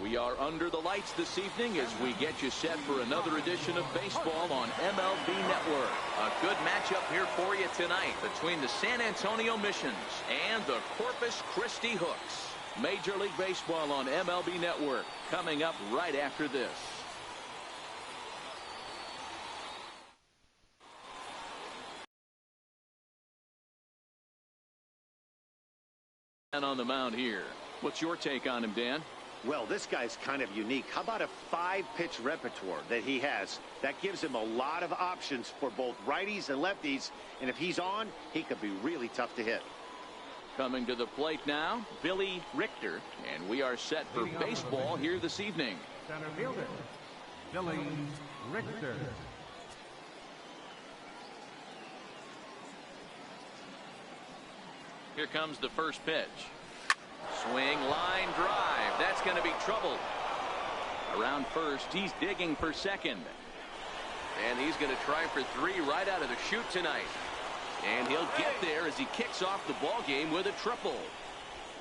We are under the lights this evening as we get you set for another edition of baseball on MLB Network. A good matchup here for you tonight between the San Antonio Missions and the Corpus Christi Hooks. Major League Baseball on MLB Network coming up right after this. And on the mound here. What's your take on him, Dan? Well, this guy's kind of unique. How about a 5-pitch repertoire that he has? That gives him a lot of options for both righties and lefties. And if he's on, he could be really tough to hit. Coming to the plate now, Billy Richter. And we are set for baseball here this evening. Center fielder, Billy Richter. Here comes the first pitch. Swing, line, drive. That's going to be trouble. Around first, he's digging for second. And he's going to try for 3 right out of the chute tonight. And he'll get there as he kicks off the ball game with a triple.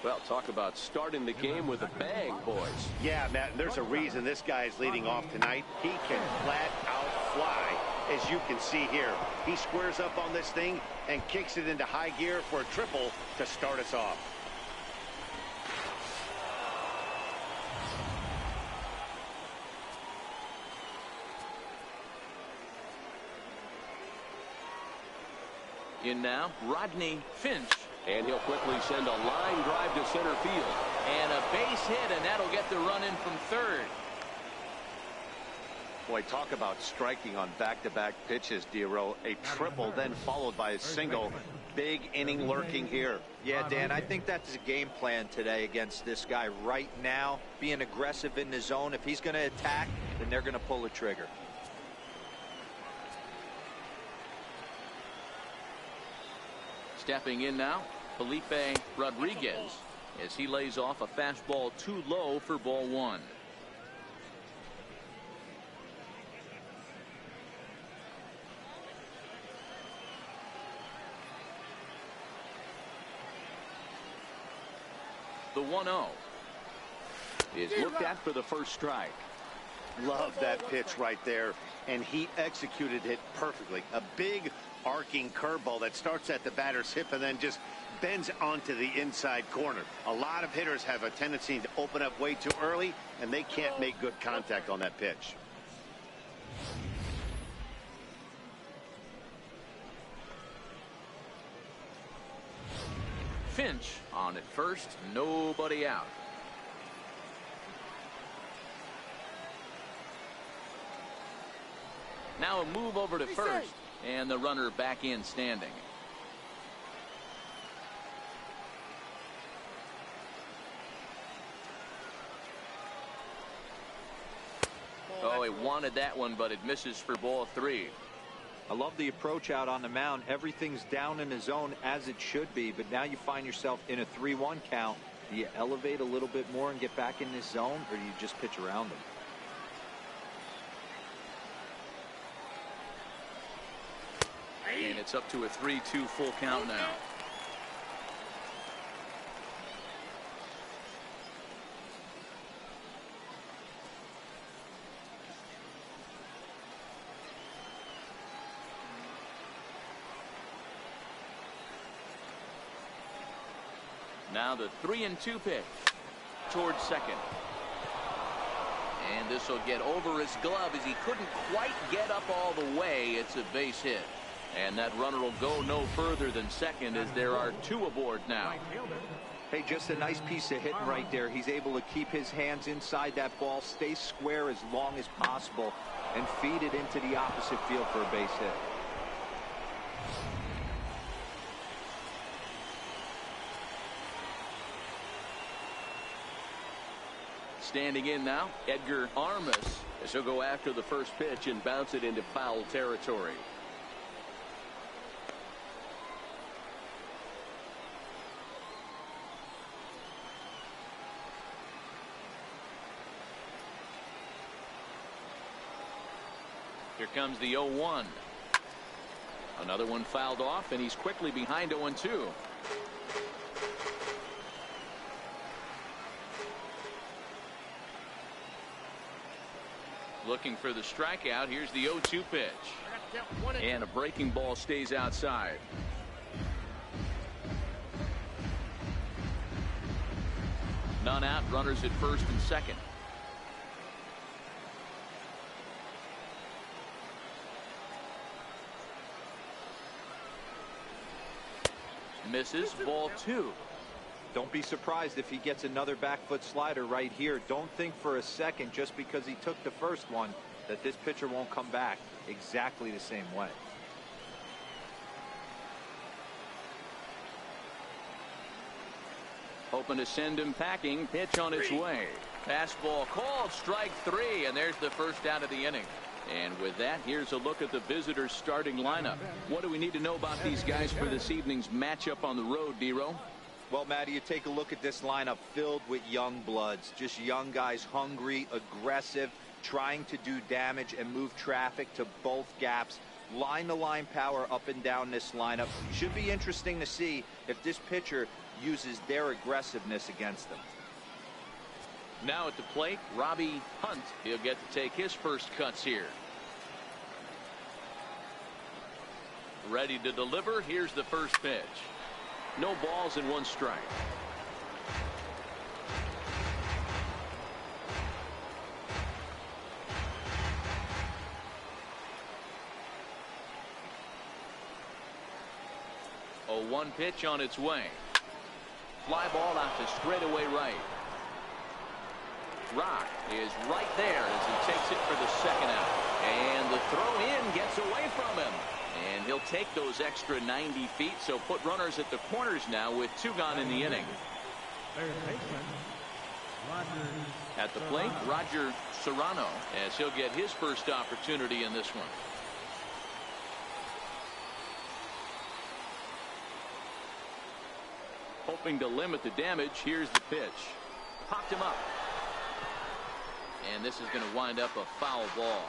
Well, talk about starting the game with a bang, boys. Yeah, Matt, there's a reason this guy is leading off tonight. He can flat out fly, as you can see here. He squares up on this thing and kicks it into high gear for a triple to start us off. In now, Rodney Finch. And he'll quickly send a line drive to center field. And a base hit, and that'll get the run in from third. Boy, talk about striking on back-to-back pitches, Dero. A triple, then followed by a single. Big inning lurking here. Yeah, Dan, I think that's a game plan today against this guy right now. Being aggressive in the zone. If he's going to attack, then they're going to pull the trigger. Stepping in now, Felipe Rodriguez, as he lays off a fastball too low for ball 1. The 1-0 is looked at for the first strike. Love that pitch right there, and he executed it perfectly. A big arcing curveball that starts at the batter's hip and then just bends onto the inside corner. A lot of hitters have a tendency to open up way too early, and they can't make good contact on that pitch. Finch on at first, nobody out. Now a move over to first, and the runner back in standing. Oh, he wanted that one, but it misses for ball 3. I love the approach out on the mound. Everything's down in the zone as it should be, but now you find yourself in a 3-1 count. Do you elevate a little bit more and get back in this zone, or do you just pitch around them? And it's up to a 3-2 full count now. Now the 3-2 pitch towards second. And this will get over his glove as he couldn't quite get up all the way. It's a base hit. And that runner will go no further than second as there are 2 aboard now. Hey, just a nice piece of hitting right there. He's able to keep his hands inside that ball, stay square as long as possible, and feed it into the opposite field for a base hit. Standing in now, Edgar Armas, as he'll go after the first pitch and bounce it into foul territory. Here comes the 0-1. Another one fouled off, and he's quickly behind 0-2. Looking for the strikeout. Here's the 0-2 pitch. And a breaking ball stays outside. None out. Runners at first and second. Misses. Ball 2. Don't be surprised if he gets another back foot slider right here. Don't think for a second, just because he took the first one, that this pitcher won't come back exactly the same way. Hoping to send him packing. Pitch on its way. Fastball called. Strike 3. And there's the first out of the inning. And with that, here's a look at the visitors' starting lineup. What do we need to know about these guys for this evening's matchup on the road, Dero? Well, Matty, you take a look at this lineup filled with young bloods. Just young guys, hungry, aggressive, trying to do damage and move traffic to both gaps. Line-to-line power up and down this lineup. Should be interesting to see if this pitcher uses their aggressiveness against them. Now at the plate, Robbie Hunt. He'll get to take his first cuts here. Ready to deliver. Here's the first pitch. No balls and 1 strike. A 1 pitch on its way. Fly ball out to straightaway right. Rock is right there as he takes it for the second out. And the throw in gets away from him. And he'll take those extra 90 feet, so put runners at the corners now with 2 gone in the inning. At the plate, Roger Serrano, as he'll get his first opportunity in this one. Hoping to limit the damage. Here's the pitch. Popped him up. And this is going to wind up a foul ball.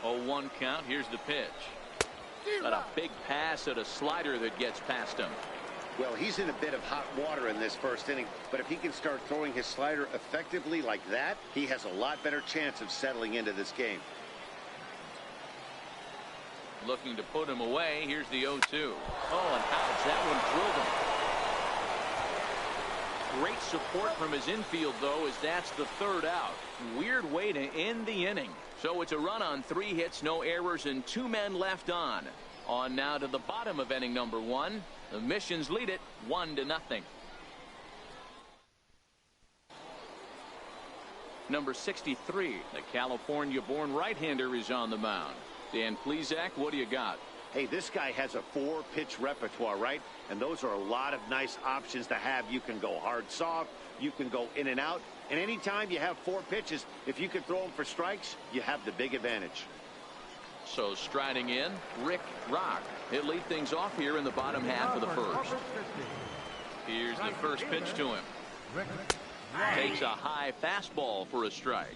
0-1 count. Here's the pitch. Got a big pass at a slider that gets past him. Well, he's in a bit of hot water in this first inning, but if he can start throwing his slider effectively like that, he has a lot better chance of settling into this game. Looking to put him away. Here's the 0-2. Oh, and ouch. That one drilled him. Great support from his infield, though, as that's the 3rd out. Weird way to end the inning. So it's a run on 3 hits, no errors, and 2 men left on. On now to the bottom of inning number 1. The Missions lead it 1-0. Number 63, the California-born right-hander, is on the mound. Dan Plesac, what do you got? Hey, this guy has a 4-pitch repertoire, right? And those are a lot of nice options to have. You can go hard, soft. You can go in and out. And anytime you have 4 pitches, if you can throw them for strikes, you have the big advantage. So striding in, Rick Rock. He'll lead things off here in the bottom half of the first. Here's the first pitch to him. Takes a high fastball for a strike.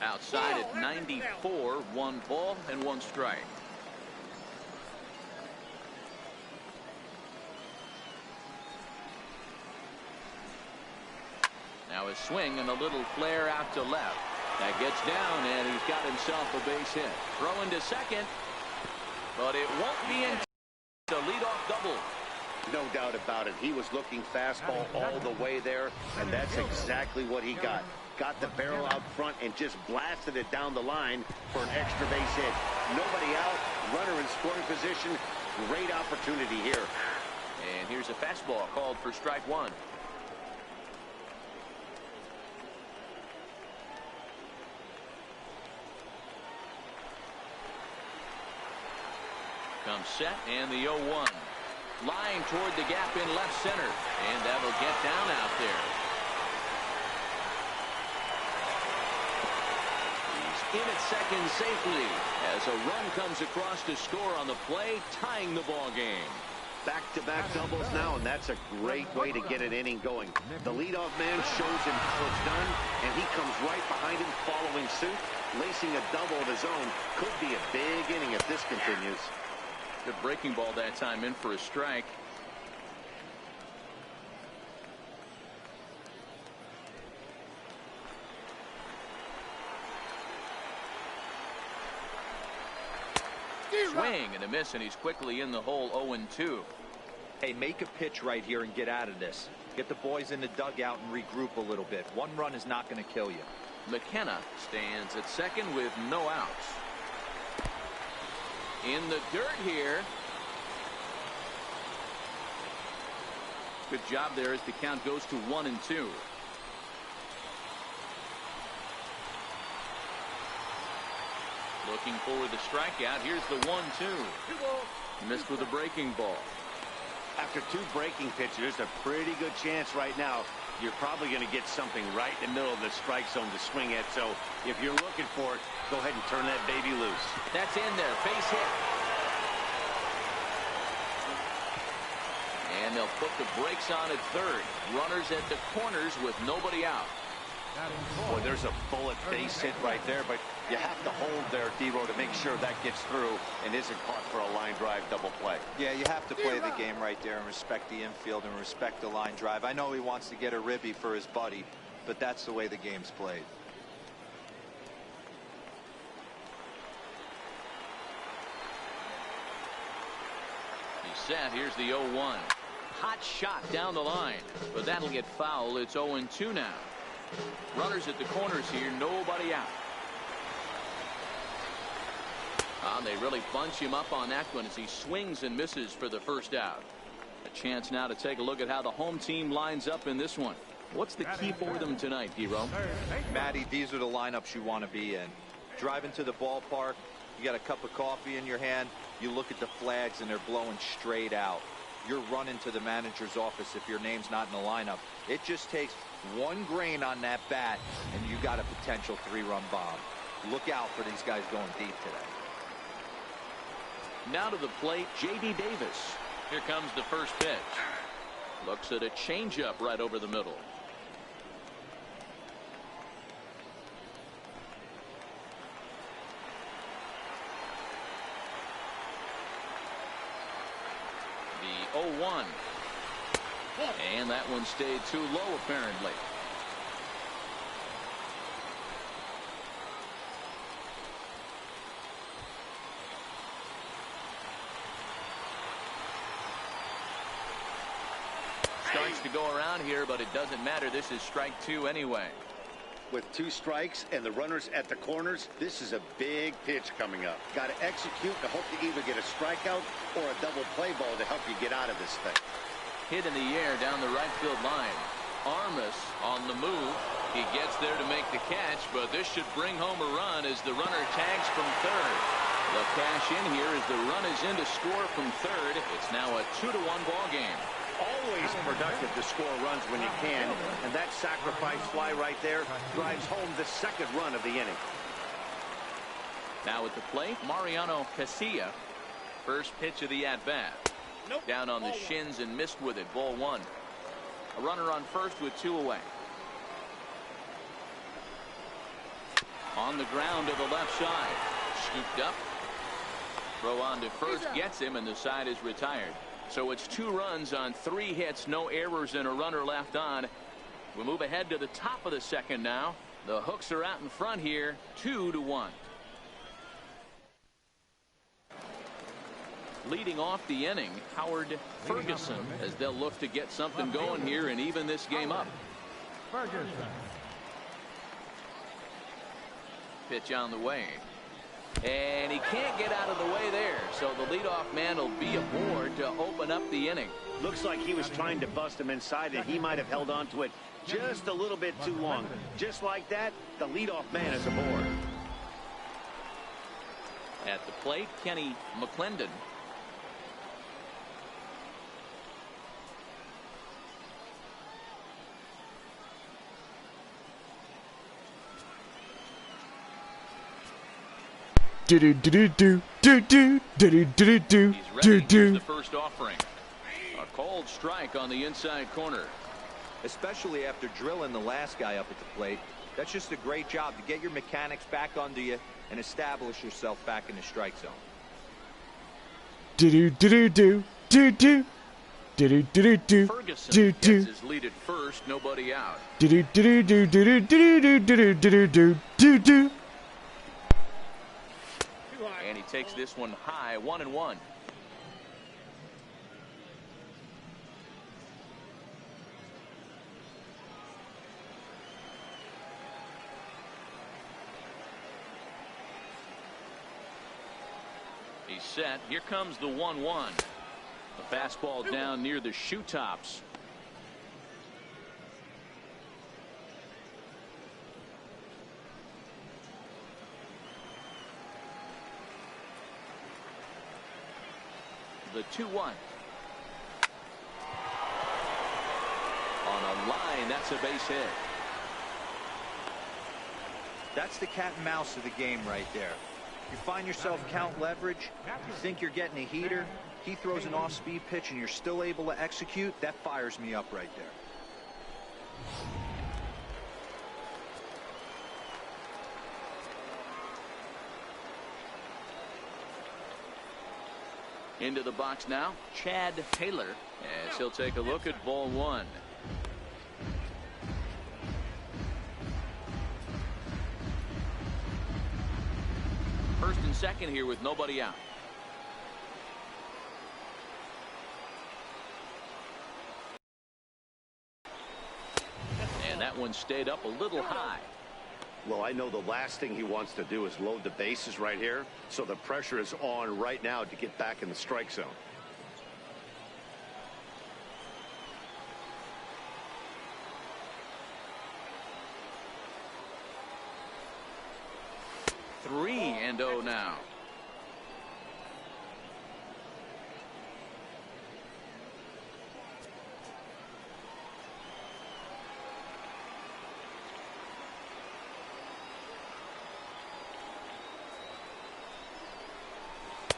Outside at 94, 1 ball and 1 strike. Now a swing and a little flare out to left. That gets down, and he's got himself a base hit. Throwing to second, but it won't be in. The leadoff double. No doubt about it. He was looking fastball all the way there, and that's exactly what he got. Got the barrel out front and just blasted it down the line for an extra base hit. Nobody out, runner in scoring position. Great opportunity here. And here's a fastball called for strike 1. Comes set, and the 0-1. Line toward the gap in left center, and that'll get down out there. He's in at second safely as a run comes across to score on the play, tying the ball game. back-to-back doubles now, and that's a great way to get an inning going. The leadoff man shows him how it's done, and he comes right behind him following suit. Lacing a double of his own could be a big inning if this continues. Good breaking ball that time, in for a strike. Swing and a miss, and he's quickly in the hole. 0-2. Hey, make a pitch right here and get out of this. Get the boys in the dugout and regroup a little bit. One run is not going to kill you. McKenna stands at second with no outs. In the dirt here. Good job there as the count goes to 1-2. Looking for the strikeout. Here's the 1-2. Missed with a breaking ball. After two breaking pitches, there's a pretty good chance right now you're probably going to get something right in the middle of the strike zone to swing at. So if you're looking for it, go ahead and turn that baby loose. That's in there. Base hit. And they'll put the brakes on at third. Runners at the corners with nobody out. Boy, there's a bullet base hit right there, but you have to hold there, D-Row, to make sure that gets through and isn't caught for a line drive double play. Yeah, you have to play the game right there and respect the infield and respect the line drive. I know he wants to get a ribby for his buddy, but that's the way the game's played. He's set. Here's the 0-1. Hot shot down the line, but that'll get foul. It's 0-2 now. Runners at the corners here, nobody out. They really bunch him up on that one as he swings and misses for the first out. A chance now to take a look at how the home team lines up in this one. What's the key for them tonight, Hero? Matty, these are the lineups you want to be in. Driving to the ballpark, you got a cup of coffee in your hand, you look at the flags and they're blowing straight out. You're running to the manager's office if your name's not in the lineup. It just takes one grain on that bat and you got a potential 3-run bomb. Look out for these guys going deep today. Now to the plate, J.D. Davis. Here comes the first pitch. Looks at a changeup right over the middle. The 0-1. And that one stayed too low, apparently. Starts to go around here, but it doesn't matter. This is strike 2 anyway. With 2 strikes and the runners at the corners, this is a big pitch coming up. Got to execute to hope to either get a strikeout or a double play ball to help you get out of this thing. Hit in the air down the right field line. Armas on the move. He gets there to make the catch, but this should bring home a run as the runner tags from third. The cash in here as the run is in to score from third. It's now a 2-1 ball game. Always productive to score runs when you can, and that sacrifice fly right there drives home the second run of the inning. Now at the plate, Mariano Casilla. First pitch of the at-bat. Down on the shins and missed with it. Ball 1. A runner on first with 2 away. On the ground to the left side. Scooped up. Throw on to first gets him, and the side is retired. So it's 2 runs on 3 hits, no errors, and a runner left on. We move ahead to the top of the second now. The Hooks are out in front here, 2-1. Leading off the inning, Howard Ferguson, as they'll look to get something going here and even this game up. Ferguson. Pitch on the way. And he can't get out of the way there, so the leadoff man will be aboard to open up the inning. Looks like he was trying to bust him inside, and he might have held on to it just a little bit too long. Just like that, the leadoff man is aboard. At the plate, Kenny McClendon. Do do do do do do do do do do He's ready. do Here's do. the first offering. Cold strike on the inside corner. Especially after drilling the last guy up at the plate. That's just a great job to get your mechanics back under you and establish yourself back in the strike zone. Do-do-do-do-do. Do-do-do-do-do. Ferguson gets his lead at first, nobody out. Do-do-do-do-do-do-do-do-do-do-do. And he takes this one high, 1-1. He's set. Here comes the 1-1. The fastball down near the shoe tops. The 2-1. On a line, that's a base hit. That's the cat and mouse of the game right there. You find yourself count leverage, you think you're getting a heater, he throws an off-speed pitch and you're still able to execute. That fires me up right there. Into the box now, Chad Taylor, as he'll take a look at ball one. First and second here with nobody out. And that one stayed up a little high. Well, I know the last thing he wants to do is load the bases right here, so the pressure is on right now to get back in the strike zone. Three and oh now.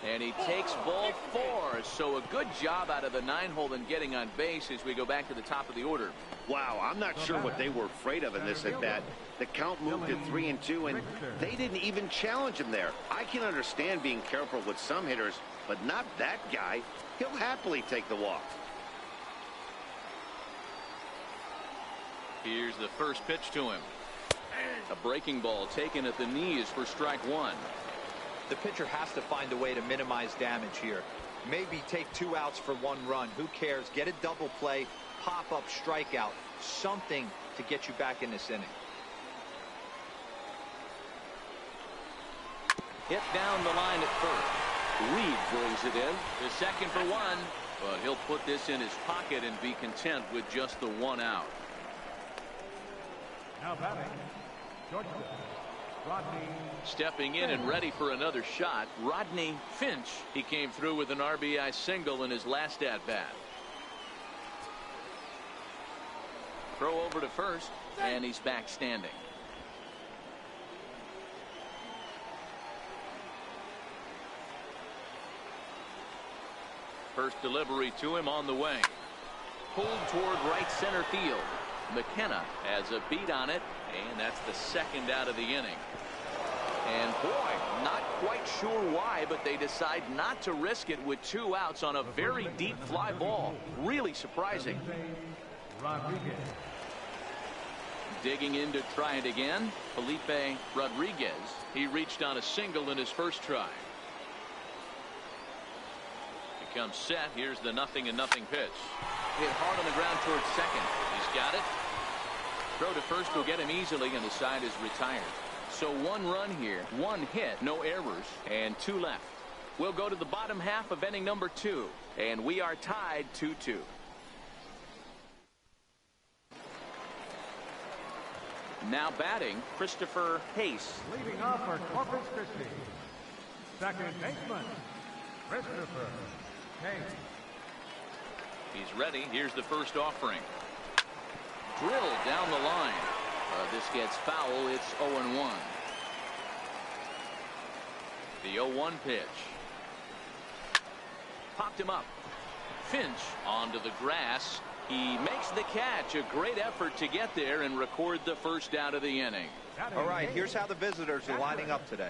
And he takes ball four. So a good job out of the 9-hole in getting on base as we go back to the top of the order. Wow, I'm not sure what they were afraid of in this at bat. The count moved to 3-2, and they didn't even challenge him there. I can understand being careful with some hitters, but not that guy. He'll happily take the walk. Here's the first pitch to him. A breaking ball taken at the knees for strike one. The pitcher has to find a way to minimize damage here. Maybe take 2 outs for 1 run. Who cares? Get a double play, pop up, strikeout, something to get you back in this inning. Hit down the line at first. Reed drills it in. The second for one, but he'll put this in his pocket and be content with just the 1 out. Now batting, shortstop, Rodney. Stepping in and ready for another shot, Rodney Finch. He came through with an RBI single in his last at-bat. Throw over to first, and he's back standing. First delivery to him on the way. Pulled toward right center field. McKenna has a beat on it, and that's the second out of the inning. And boy, not quite sure why, but they decide not to risk it with 2 outs on a very deep fly ball. Really surprising. Rodriguez. Digging in to try it again, Felipe Rodriguez. He reached on a single in his first try. He comes set. Here's the 0-0 pitch. Hit hard on the ground towards second. He's got it. Throw to first will get him easily, and the side is retired. So 1 run here, 1 hit, no errors, and 2 left. We'll go to the bottom half of inning number 2, and we are tied 2-2. Now batting, Christopher Hayes. Leading off for Corpus Christi, second baseman, Christopher Hayes. He's ready. Here's the first offering. Drilled down the line. This gets foul. It's 0-1. The 0-1 pitch. Popped him up. Finch onto the grass. He makes the catch. A great effort to get there and record the first out of the inning. All right, here's how the visitors are lining up today.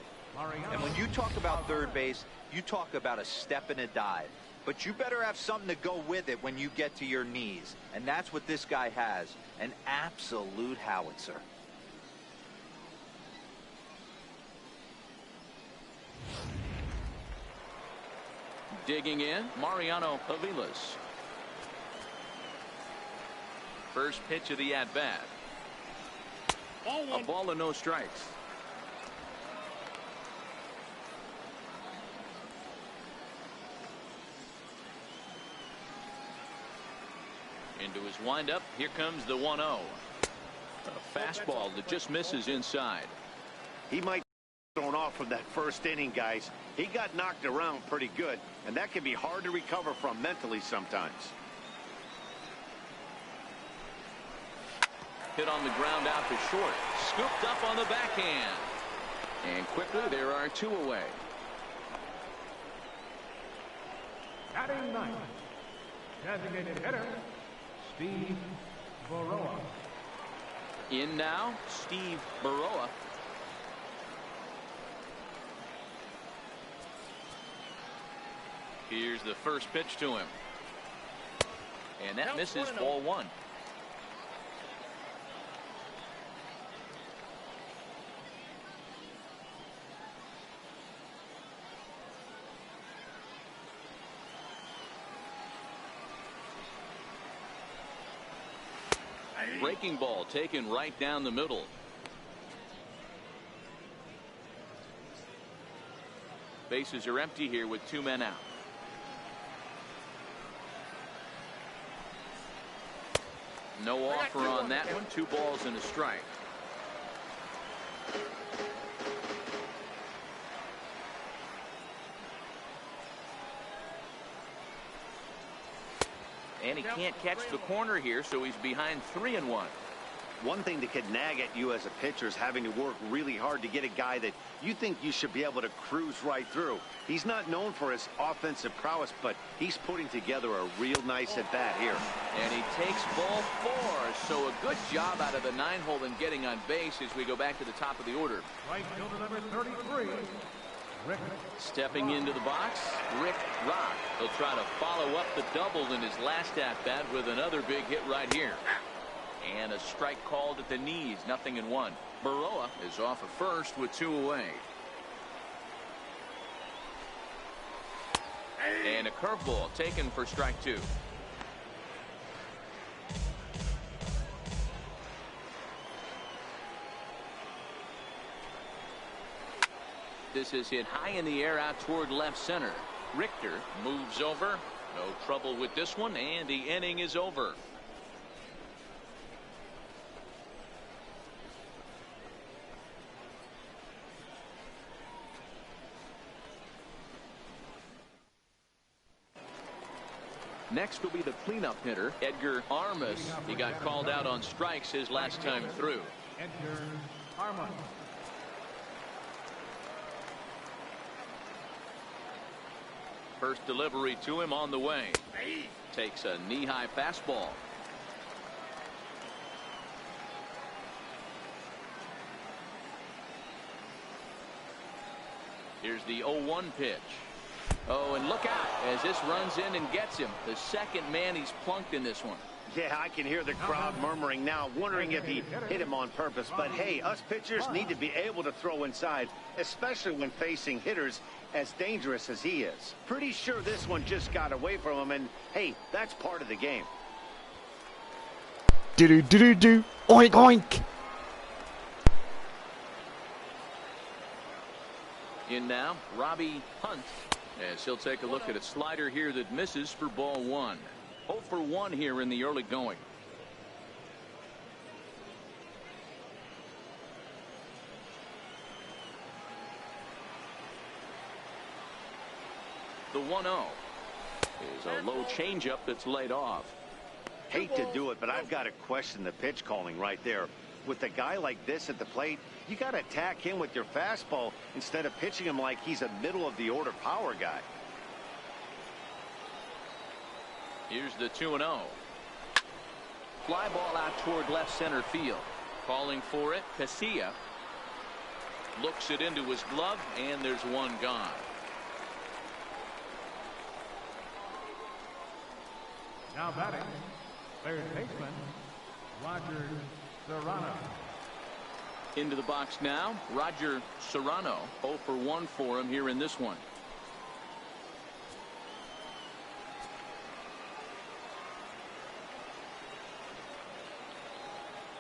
And when you talk about third base, you talk about a step and a dive. But you better have something to go with it when you get to your knees. And that's what this guy has. An absolute howitzer. Digging in, Mariano Aviles. First pitch of the at-bat. A ball and no strikes. Into his windup. Here comes the 1-0. A fastball that just misses inside. He might be thrown off from that first inning, guys. He got knocked around pretty good, and that can be hard to recover from mentally sometimes. Hit on the ground out to short. Scooped up on the backhand. And quickly there are two away. Batting ninth, designated hitter, Steve Baroa. In now, Steve Baroa. Here's the first pitch to him. And that misses, ball one. Breaking ball taken right down the middle. Bases are empty here with two men out. No offer on that one. 2 balls and a strike. And he can't catch the corner here, so he's behind 3-1. One thing that could nag at you as a pitcher is having to work really hard to get a guy that you think you should be able to cruise right through. He's not known for his offensive prowess, but he's putting together a real nice at-bat here. And he takes ball 4, so a good job out of the 9-hole in getting on base as we go back to the top of the order. Right fielder number 33, Rick. Stepping into the box, Rick Rock. He'll try to follow up the double in his last at-bat with another big hit right here. And a strike called at the knees, 0-1. Baroa is off at first with 2 away. And a curveball taken for strike 2. This is hit high in the air out toward left center. Richter moves over. No trouble with this one, and the inning is over. Next will be the cleanup hitter, Edgar Armas. He got called out on strikes his last time through. Edgar Armas. First delivery to him on the way. Takes a knee-high fastball. Here's the 0-1 pitch. Oh, and look out as this runs in and gets him. The second man he's plunked in this one. Yeah, I can hear the crowd murmuring now, wondering if he hit him on purpose. But hey, us pitchers need to be able to throw inside, especially when facing hitters as dangerous as he is. Pretty sure this one just got away from him, and hey, that's part of the game. Do-do-do-do-do. Oink, oink. In now, Robbie Hunt, as he'll take a look at a slider here that misses for ball 1. 0 for 1 here in the early going. The 1-0 is a low changeup that's laid off. Hate to do it, but I've got to question the pitch calling right there. With a guy like this at the plate, you got to attack him with your fastball instead of pitching him like he's a middle of the order power guy. Here's the 2-0. Fly ball out toward left center field. Calling for it, Casilla. Looks it into his glove, and there's one gone. Now batting, third baseman, Roger Serrano. Into the box now, Roger Serrano. 0 for 1 for him here in this one.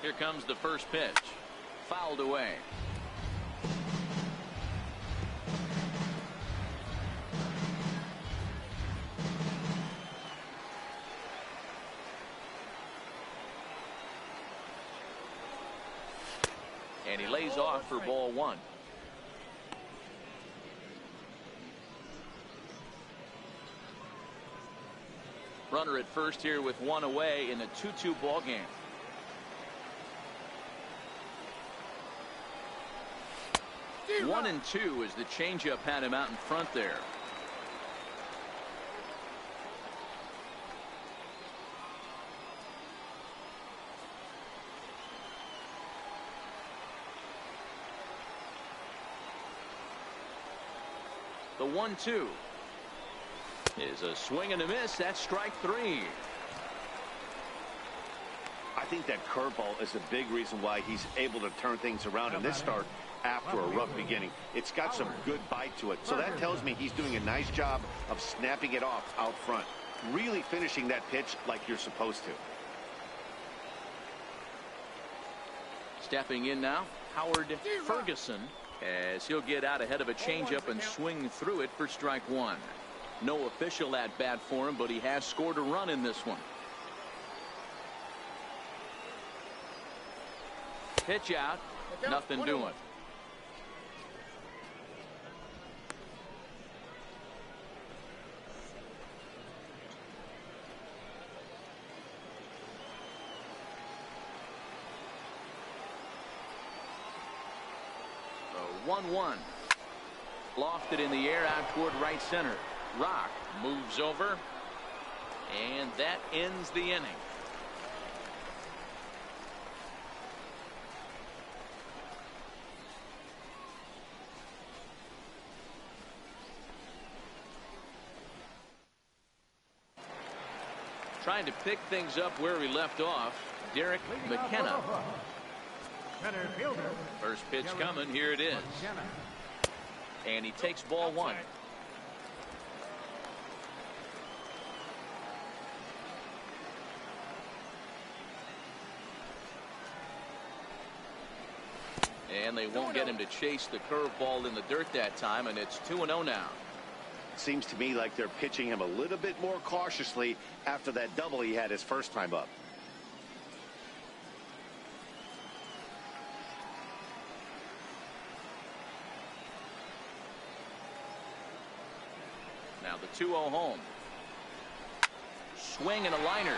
Here comes the first pitch. Fouled away. And he lays off for ball 1. Runner at first here with 1 away in a 2-2 ball game. One and 2 as the changeup had him out in front there. The 1-2 is a swing and a miss. That's strike 3. I think that curveball is a big reason why he's able to turn things around in this start after a rough beginning. It's got some good bite to it. So that tells me he's doing a nice job of snapping it off out front. Really finishing that pitch like you're supposed to. Stepping in now, Howard Ferguson, as he'll get out ahead of a changeup and swing through it for strike 1. No official at bat for him, but he has scored a run in this one. Pitch out, nothing doing. The 1-1. Lofted in the air out toward right center. Rock moves over, and that ends the inning. Trying to pick things up where we left off, Derek McKenna. Center fielder. First pitch coming, here it is. And he takes ball 1. And they won't get him to chase the curveball in the dirt that time, and it's 2-0 now. Seems to me like they're pitching him a little bit more cautiously after that double he had his first time up. Now the 2-0 home. Swing and a liner.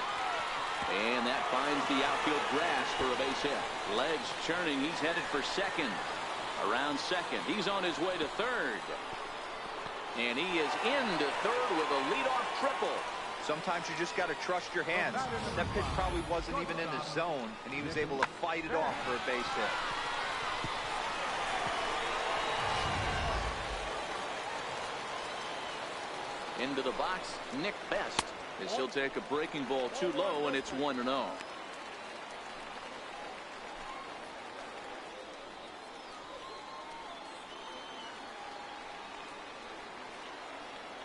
And that finds the outfield grass for a base hit. Legs churning. He's headed for second. Around second. He's on his way to third. And he is into third with a leadoff triple. Sometimes you just got to trust your hands. That pitch probably wasn't even in the zone, and he was able to fight it off for a base hit. Into the box, Nick Best, as he'll take a breaking ball too low, and it's 1-0.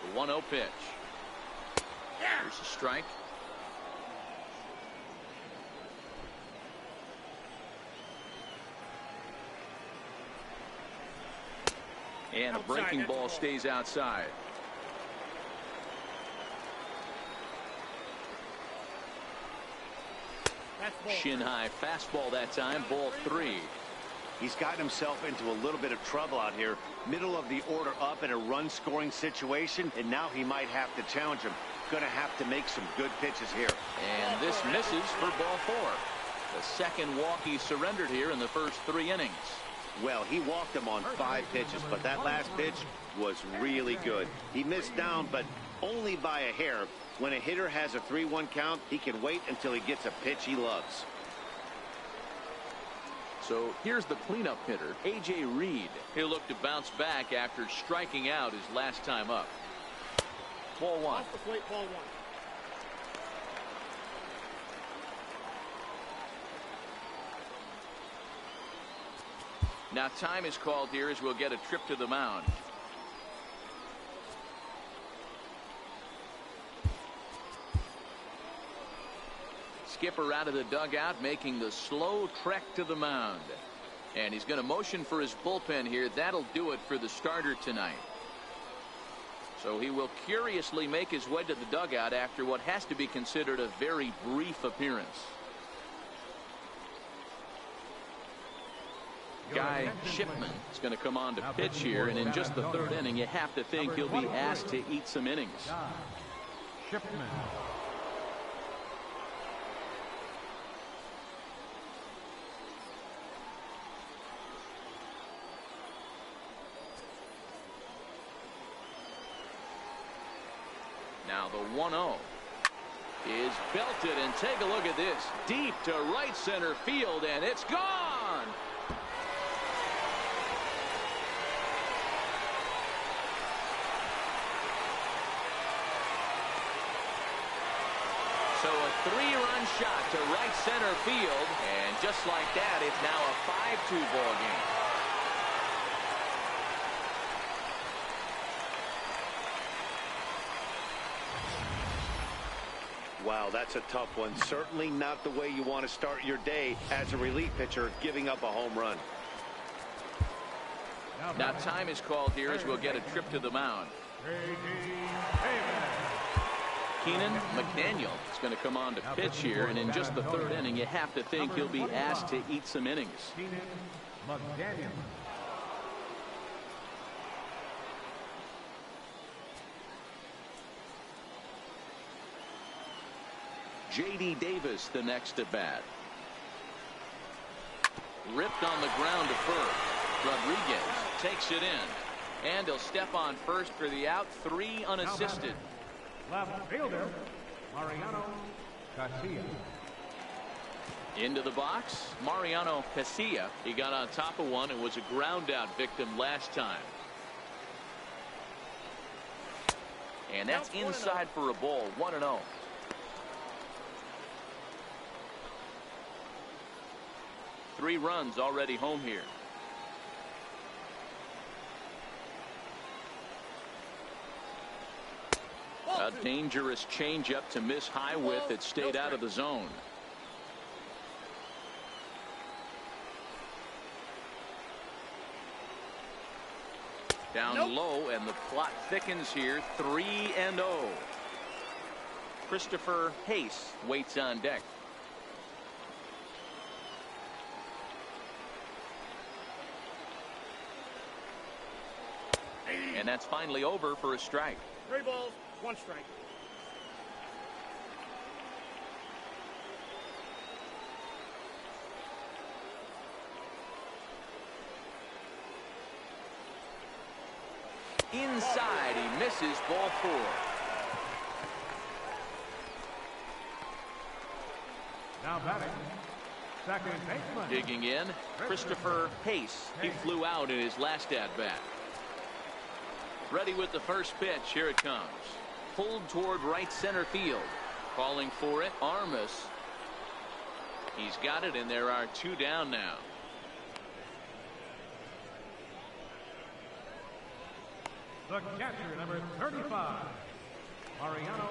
The 1-0 pitch. There's a strike. And a breaking ball stays outside. Shin high fastball that time, ball 3. He's gotten himself into a little bit of trouble out here. Middle of the order up in a run scoring situation, and now he might have to challenge him. Going to have to make some good pitches here. And this misses for ball 4. The second walk he surrendered here in the first 3 innings. Well, he walked him on 5 pitches, but that last pitch was really good. He missed down, but only by a hair. When a hitter has a 3-1 count, he can wait until he gets a pitch he loves. So here's the cleanup hitter, A.J. Reed. He'll look to bounce back after striking out his last time up. Ball 1. Off the plate, ball 1. Now time is called here as we'll get a trip to the mound. Skipper out of the dugout making the slow trek to the mound. And he's going to motion for his bullpen here. That'll do it for the starter tonight. So he will curiously make his way to the dugout after what has to be considered a very brief appearance. Guy Shipman is going to come on to pitch here, and in just the 3rd inning you have to think he'll be asked to eat some innings. Shipman. Now the 1-0 is belted, and take a look at this. Deep to right center field, and it's gone. So a 3-run shot to right center field, and just like that, it's now a 5-2 ball game. Wow, that's a tough one. Certainly not the way you want to start your day as a relief pitcher, giving up a home run. Now time is called here as we'll get a trip to the mound. Keenan McDaniel is going to come on to pitch here, and in just the 3rd inning you have to think he'll be asked to eat some innings. Keenan McDaniel. J.D. Davis the next at bat. Ripped on the ground to first. Rodriguez takes it in, and he'll step on first for the out. 3 unassisted. Left fielder, Mariano Garcia. Into the box, Mariano Casilla. He got on top of one and was a ground out victim last time. And that's inside for a ball. 1-0. Three runs already home here. A dangerous changeup to miss high with. It stayed out of the zone. Down low, and the plot thickens here. 3-0. Christopher Hayes waits on deck. And that's finally over for a strike. 3 balls, 1 strike. Inside, he misses. Ball 4. Now batting, second baseman. Digging in, Christopher Hayes. He flew out in his last at bat. Ready with the first pitch. Here it comes. Pulled toward right center field. Calling for it, Armas. He's got it, and there are 2 down now. The catcher, number 35, Mariano.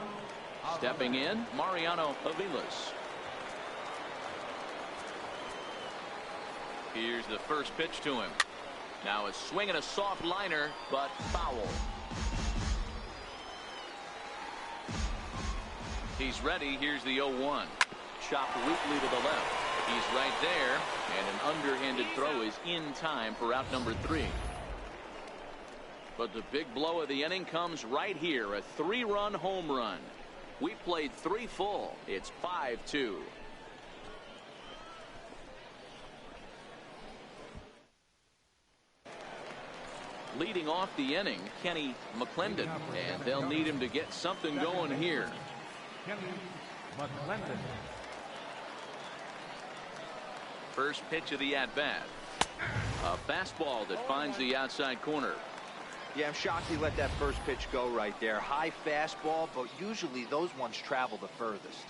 Stepping in, Mariano Aviles. Here's the first pitch to him. Now a swing and a soft liner, but foul. He's ready. Here's the 0-1. Chopped weakly to the left. He's right there, and an underhanded throw is in time for out number 3. But the big blow of the inning comes right here. A 3-run home run. We played 3 full. It's 5-2. leading off the inning, Kenny McClendon, and they'll need him to get something going here. Kenny McClendon. First pitch of the at-bat. A fastball that finds the outside corner. Yeah, I'm shocked he let that first pitch go right there. High fastball, but usually those ones travel the furthest.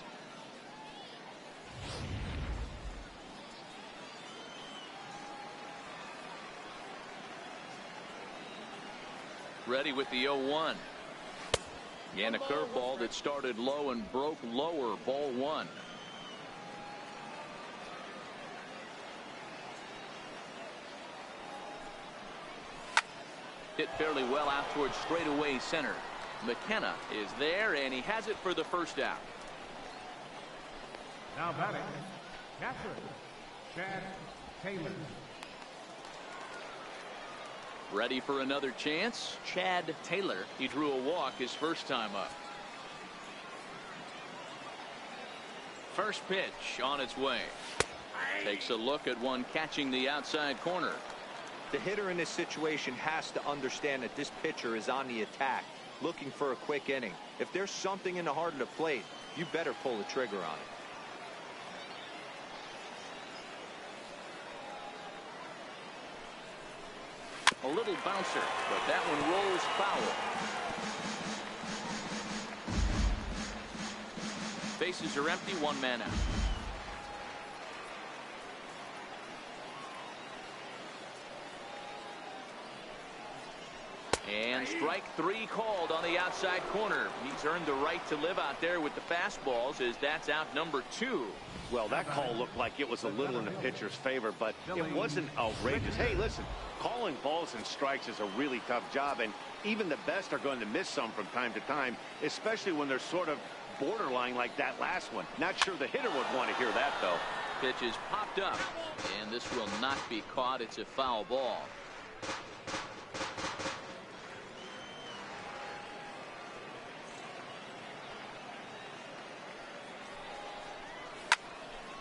Ready with the 0-1. And a curveball that started low and broke lower. Ball one. Hit fairly well out towards straightaway center. McKenna is there, and he has it for the first out. Now batting, catcher, Chad Taylor. Ready for another chance. Chad Taylor. He drew a walk his first time up. First pitch on its way. Takes a look at one catching the outside corner. The hitter in this situation has to understand that this pitcher is on the attack, looking for a quick inning. If there's something in the heart of the plate, you better pull the trigger on it. A little bouncer, but that one rolls foul. Bases are empty, one man out. And strike three called on the outside corner. He's earned the right to live out there with the fastballs, as that's out number 2. Well, that call looked like it was a little in the pitcher's favor, but it wasn't outrageous. Hey, listen, calling balls and strikes is a really tough job, and even the best are going to miss some from time to time, especially when they're sort of borderline like that last one. Not sure the hitter would want to hear that, though. Pitch is popped up, and this will not be caught. It's a foul ball.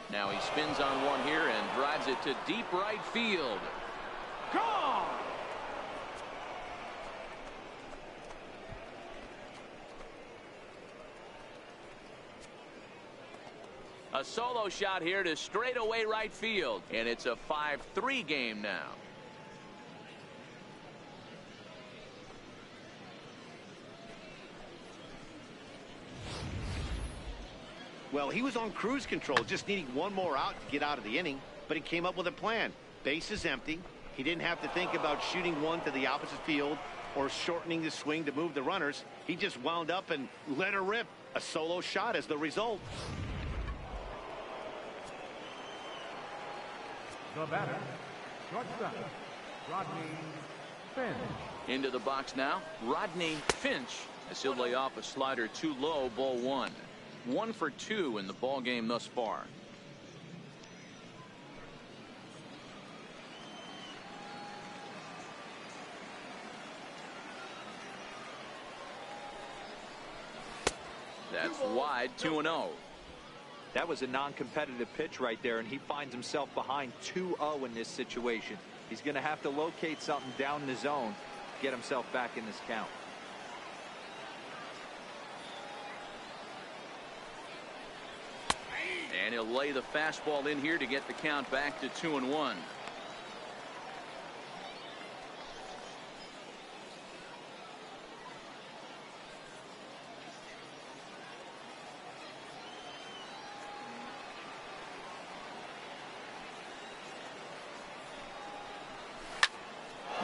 Now he spins on one here and drives it to deep right field. Gone! A solo shot here to straightaway right field, and it's a 5-3 game now. Well, he was on cruise control, just needing one more out to get out of the inning, but he came up with a plan. Base is empty. He didn't have to think about shooting one to the opposite field or shortening the swing to move the runners. He just wound up and let her rip. A solo shot as the result. The batter, shortstop, Rodney Finch. Into the box now, Rodney Finch, as he'll lay off a slider too low, ball one. 1 for 2 in the ball game thus far. That's wide, 2-0. That was a non-competitive pitch right there, and he finds himself behind 2-0 in this situation. He's going to have to locate something down in the zone to get himself back in this count. And he'll lay the fastball in here to get the count back to 2-1.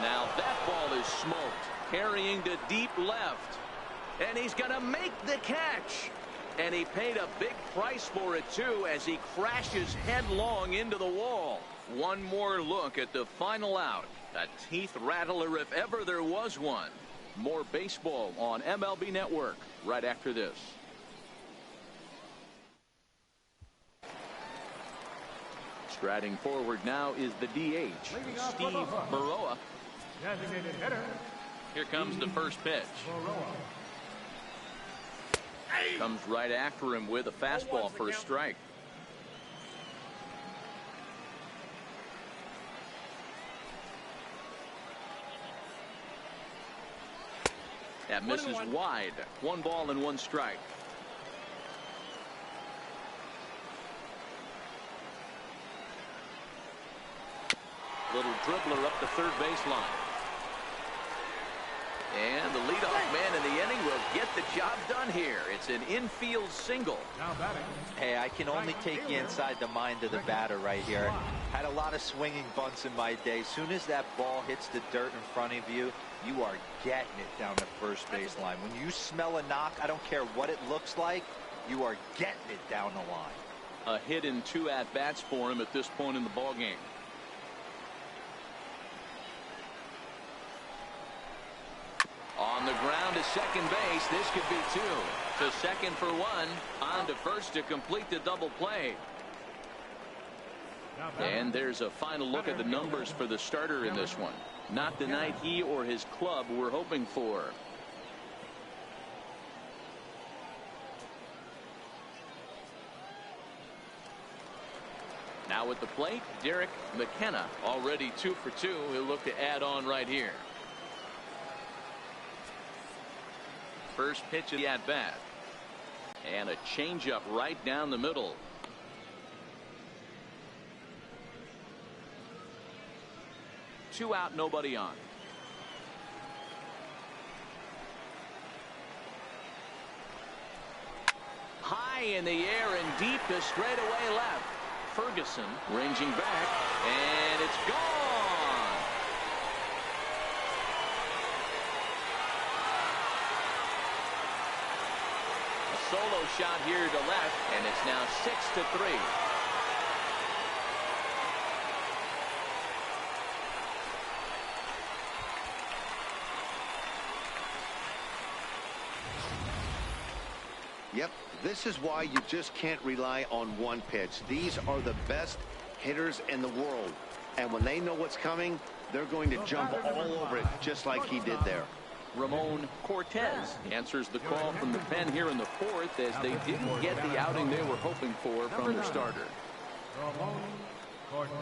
Now that ball is smoked, carrying to deep left, and he's going to make the catch. And he paid a big price for it, too, as he crashes headlong into the wall. One more look at the final out. A teeth rattler if ever there was one. More baseball on MLB Network right after this. Striding forward now is the DH, Steve Baroa. Designated hitter, Here comes the first pitch. Baroa. Comes right after him with a fastball for a strike. That misses wide. 1 ball and 1 strike. Little dribbler up the third baseline. And the leadoff man in the inning will get the job done here. It's an infield single. Now batting. Hey, I can only take you inside the mind of the batter right here. Had a lot of swinging bunts in my day. Soon as that ball hits the dirt in front of you, you are getting it down the first baseline. When you smell a knock, I don't care what it looks like, you are getting it down the line. A hit in 2 at-bats for him at this point in the ballgame. On the ground to second base. This could be 2. To second for 1. On to first to complete the double play. And there's a final look at the numbers for the starter in this one. Not the night he or his club were hoping for. Now at the plate, Derek McKenna, already 2 for 2. He'll look to add on right here. First pitch of the at-bat. And a changeup right down the middle. Two out, nobody on. High in the air and deep to straightaway left. Ferguson ranging back, and it's gone. A solo shot here to left, and it's now 6-3. Yep, this is why you just can't rely on one pitch. These are the best hitters in the world. And when they know what's coming, they're going to jump all over it, just like he did there. Ramon Cortez answers the call from the pen here in the 4th, as they didn't get the outing they were hoping for from their starter. Ramon Cortez.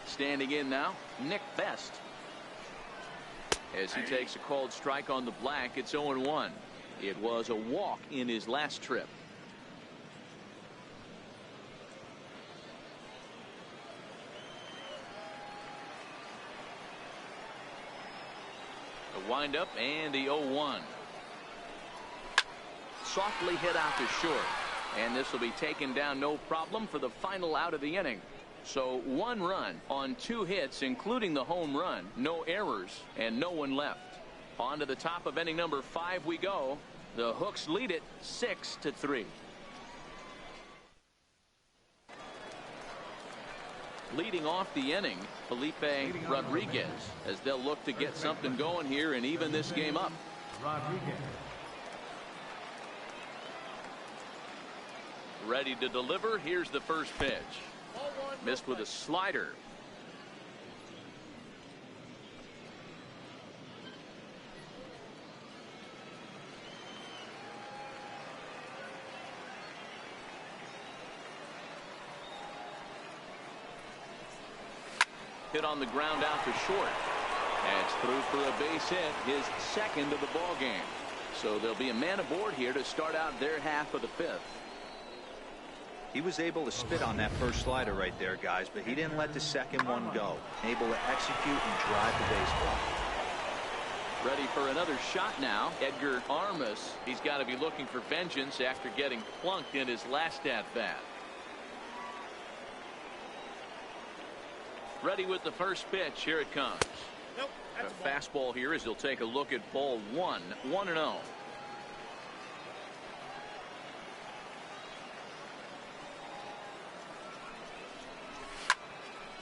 Standing in now, Nick Best. As he takes a called strike on the black, it's 0-1. It was a walk in his last trip. The windup and the 0-1. Softly hit out to short. And this will be taken down no problem for the final out of the inning. So 1 run on 2 hits, including the home run, no errors, and no one left. On to the top of inning number 5 we go. The Hooks lead it 6-3. Leading off the inning, Felipe Rodriguez, as they'll look to get something going here and even this game up. Rodriguez. Ready to deliver. Here's the first pitch. Missed with a slider. Hit on the ground out to short. That's through for a base hit, his 2nd of the ball game. So there'll be a man aboard here to start out their half of the 5th. He was able to spit on that first slider right there, guys, but he didn't let the second one go. Able to execute and drive the baseball. Ready for another shot now. Edgar Armas. He's got to be looking for vengeance after getting plunked in his last at-bat. Ready with the first pitch. Here it comes. Nope, that's a fastball here as he'll take a look at ball 1. 1-0.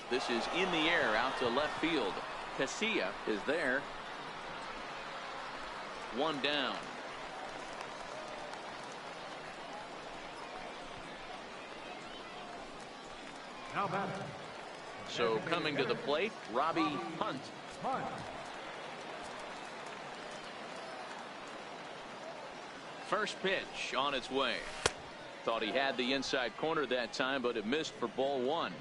This is in the air out to left field. Casilla is there. 1 down. Now batter. So coming to the plate, Robbie Hunt. Hunt. First pitch on its way. Thought he had the inside corner that time, but it missed for ball one.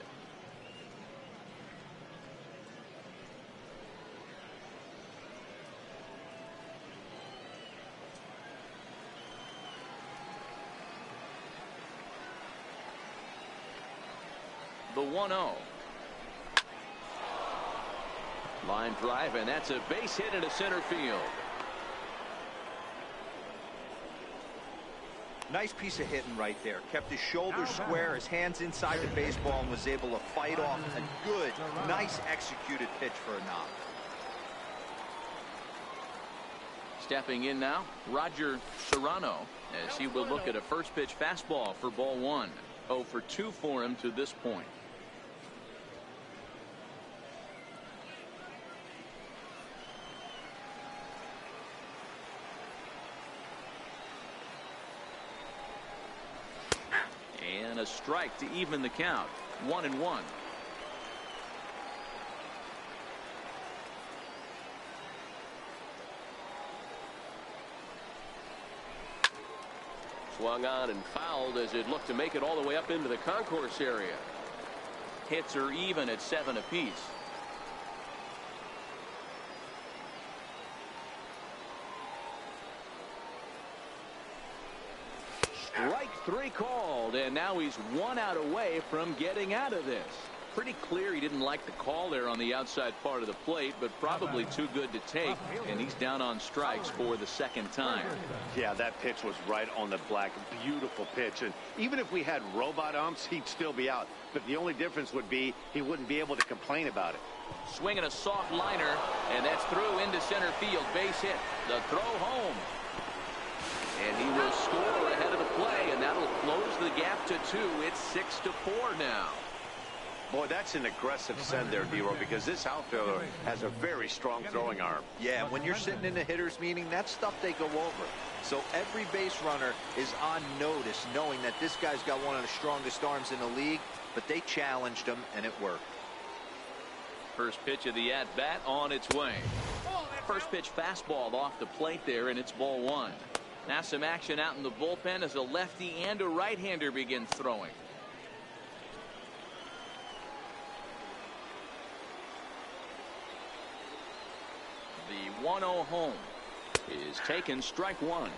The 1-0. Line drive, and that's a base hit into center field. Nice piece of hitting right there. Kept his shoulders square, his hands inside the baseball, and was able to fight off a good, nice executed pitch for a knock. Stepping in now, Roger Serrano, as he will look at a first pitch fastball for ball one. 0 for 2 for him to this point. And a strike to even the count. 1-1. Swung on and fouled as it looked to make it all the way up into the concourse area. Hits are even at 7 apiece. Strike 3 called, and now he's 1 out away from getting out of this. Pretty clear he didn't like the call there on the outside part of the plate, but probably too good to take, and he's down on strikes for the second time. Yeah, that pitch was right on the black. Beautiful pitch. And even if we had robot umps, he'd still be out. But the only difference would be he wouldn't be able to complain about it. Swinging a soft liner, and that's through into center field. Base hit. The throw home. And he will score ahead of the play, and that'll close the gap to 2. It's 6-4 now. Boy, that's an aggressive send there, D-Row, because this outfielder has a very strong throwing arm. Yeah, when you're sitting in a hitter's meeting, that's stuff they go over. So every base runner is on notice, knowing that this guy's got one of the strongest arms in the league, but they challenged him, and it worked. First pitch of the at-bat on its way. First pitch fastball off the plate there, and it's ball 1. Now some action out in the bullpen as a lefty and a right-hander begin throwing. The 1-0 home is taken, strike 1.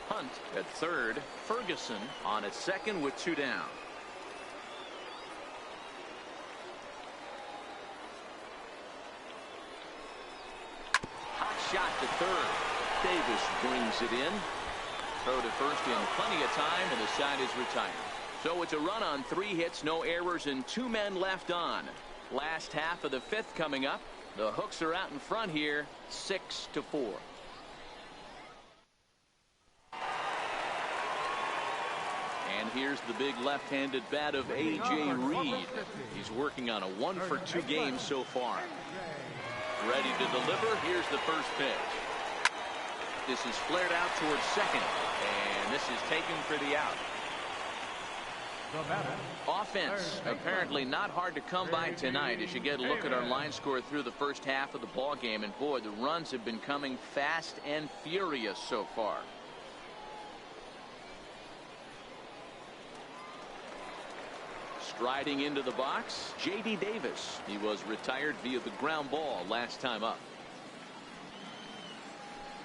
Hunt at third. Ferguson on at second with 2 down. Hot shot to third. Davis brings it in. Throw to first in plenty of time, and the side is retired. So it's a run on 3 hits, no errors, and 2 men left on. Last half of the 5th coming up. The Hooks are out in front here, 6-4. And here's the big left-handed bat of A.J. Reed. He's working on a 1 for 2 game so far. Ready to deliver. Here's the first pitch. This is flared out towards second, and this is taken for the out. Offense apparently not hard to come by tonight as you get a look at our line score through the first half of the ball game, and boy, the runs have been coming fast and furious so far. Striding into the box, J.D. Davis. He was retired via the ground ball last time up.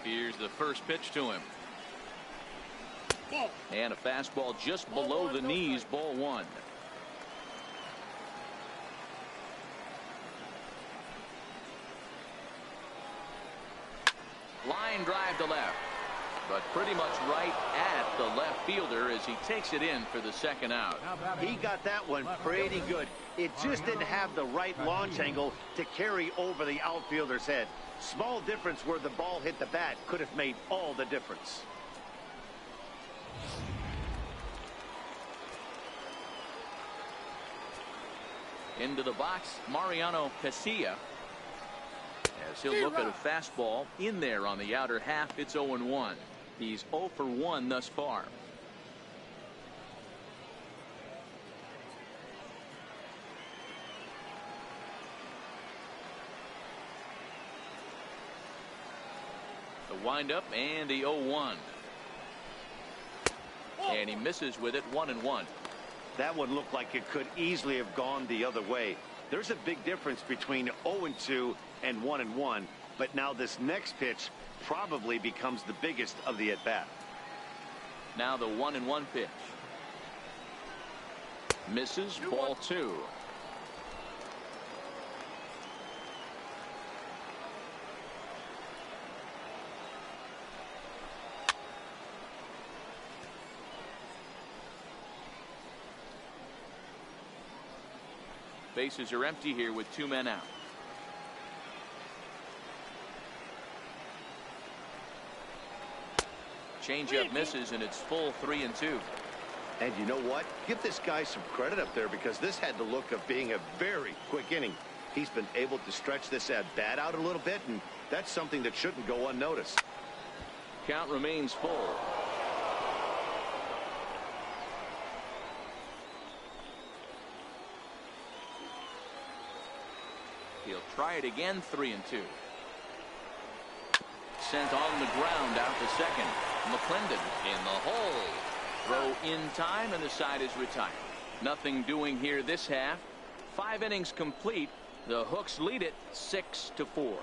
Here's the first pitch to him. And a fastball just below the knees, ball 1. Line drive to left, but pretty much right at the left fielder as he takes it in for the second out. He got that one pretty good. It just didn't have the right launch angle to carry over the outfielder's head. Small difference where the ball hit the bat could have made all the difference. Into the box, Mariano Casilla. As he'll look at a fastball in there on the outer half. It's 0-1. He's 0 for 1 thus far. windup and the 0-1. And he misses with it, 1-1. That one looked like it could easily have gone the other way. There's a big difference between 0-2 and 1-1, but now this next pitch probably becomes the biggest of the at-bat. Now the 1-1 pitch. Misses, ball 2. Bases are empty here with 2 men out. Changeup misses, and it's full 3-2. And you know what? Give this guy some credit up there, because this had the look of being a very quick inning. He's been able to stretch this at-bat out a little bit, and that's something that shouldn't go unnoticed. Count remains full. He'll try it again, 3-2. Sent on the ground out to second. McClendon in the hole. Throw in time, and the side is retired. Nothing doing here this half. 5 innings complete. The Hooks lead it 6-4.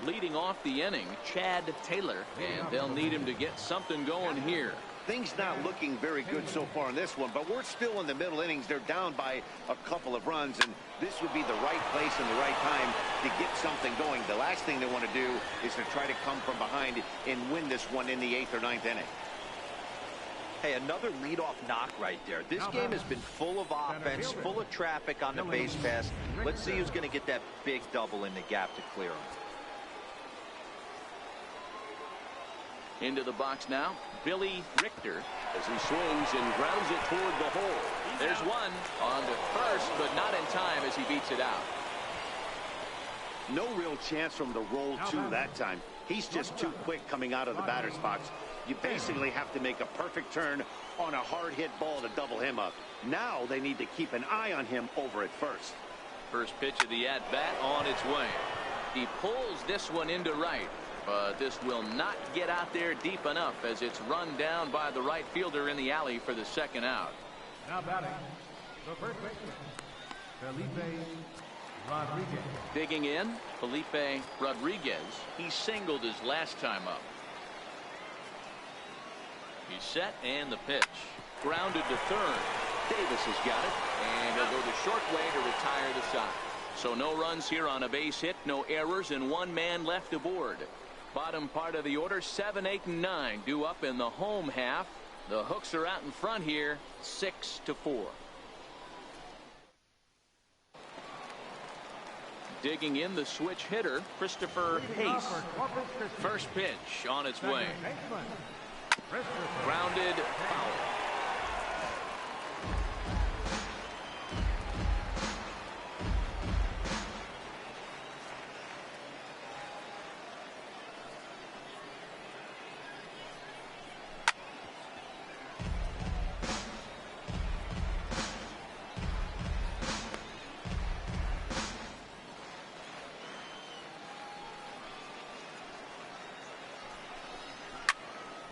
Leading off the inning, Chad Taylor, and they'll need him to get something going here. Things not looking very good so far in this one, but we're still in the middle innings. They're down by a couple of runs, and this would be the right place and the right time to get something going. The last thing they want to do is to try to come from behind and win this one in the 8th or 9th inning. Hey, another leadoff knock right there. This game has been full of offense, full of traffic on the base pass. Let's see who's going to get that big double in the gap to clear him. Into the box now, Billy Richter. As he swings and grounds it toward the hole. There's one on to first, but not in time as he beats it out. No real chance from the roll 2 that time. He's just too quick coming out of the batter's box. You basically have to make a perfect turn on a hard hit ball to double him up. Now they need to keep an eye on him over at first. First pitch of the at-bat on its way. He pulls this one into right, but this will not get out there deep enough as it's run down by the right fielder in the alley for the second out. Now batting, the first baseman, Felipe Rodriguez. Digging in, Felipe Rodriguez. He singled his last time up. He's set, and the pitch. Grounded to third. Davis has got it, and he'll go the short way to retire the side. So no runs here on a base hit, no errors, and 1 man left aboard. Bottom part of the order, 7, 8, and 9 due up in the home half. The Hooks are out in front here, 6-4. Digging in, the switch hitter, Christopher Hayes. First pitch on its way. Grounded, foul.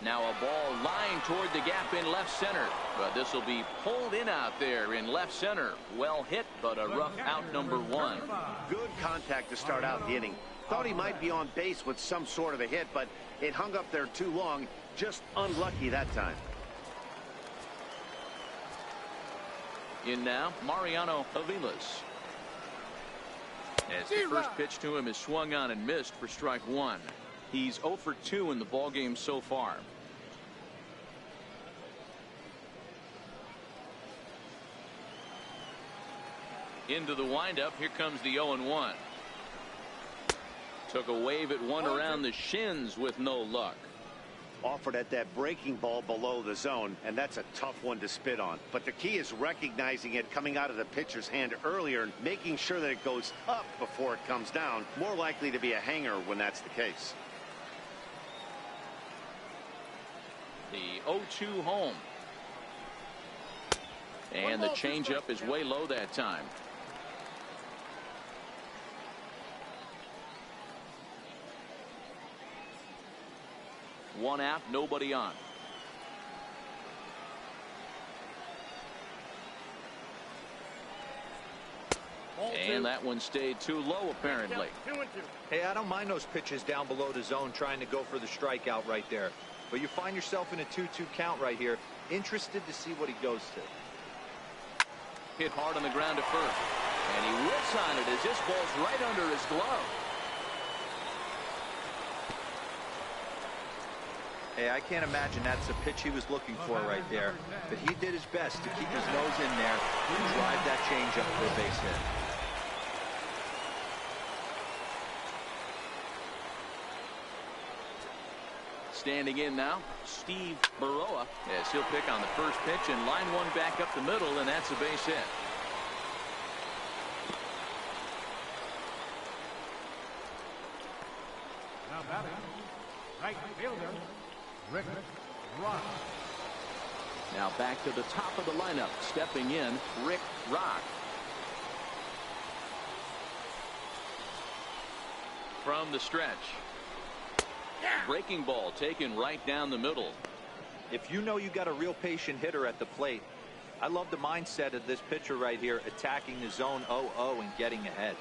Now a ball lined toward the gap in left center, but this will be pulled in out there in left center. Well hit, but a rough out, number 1. Good contact to start out the inning. Thought he might be on base with some sort of a hit, but it hung up there too long. Just unlucky that time. In now, Mariano Aviles. As the first pitch to him is swung on and missed for strike 1. He's 0 for 2 in the ballgame so far. Into the windup. Here comes the 0-1. Took a wave at one around the shins with no luck. Offered at that breaking ball below the zone, and that's a tough one to spit on. But the key is recognizing it coming out of the pitcher's hand earlier and making sure that it goes up before it comes down. More likely to be a hanger when that's the case. The 0-2 home. And the changeup is way low that time. One out, nobody on. And that one stayed too low, apparently. 2-2. Hey, I don't mind those pitches down below the zone trying to go for the strikeout right there. But you find yourself in a 2-2 count right here. Interested to see what he goes to. Hit hard on the ground to first. And he whiffs on it as this ball's right under his glove. Hey, I can't imagine that's the pitch he was looking for right there. But he did his best to keep his nose in there and drive that changeup for a base hit. Standing in now, Steve Baroa, as he'll pick on the first pitch and line one back up the middle, and that's a base hit. Now batting, right fielder, Rick Rock. Now back to the top of the lineup, stepping in, Rick Rock. From the stretch. Breaking ball taken right down the middle. If you know you got a real patient hitter at the plate, I love the mindset of this pitcher right here, attacking the zone 0-0 and getting ahead.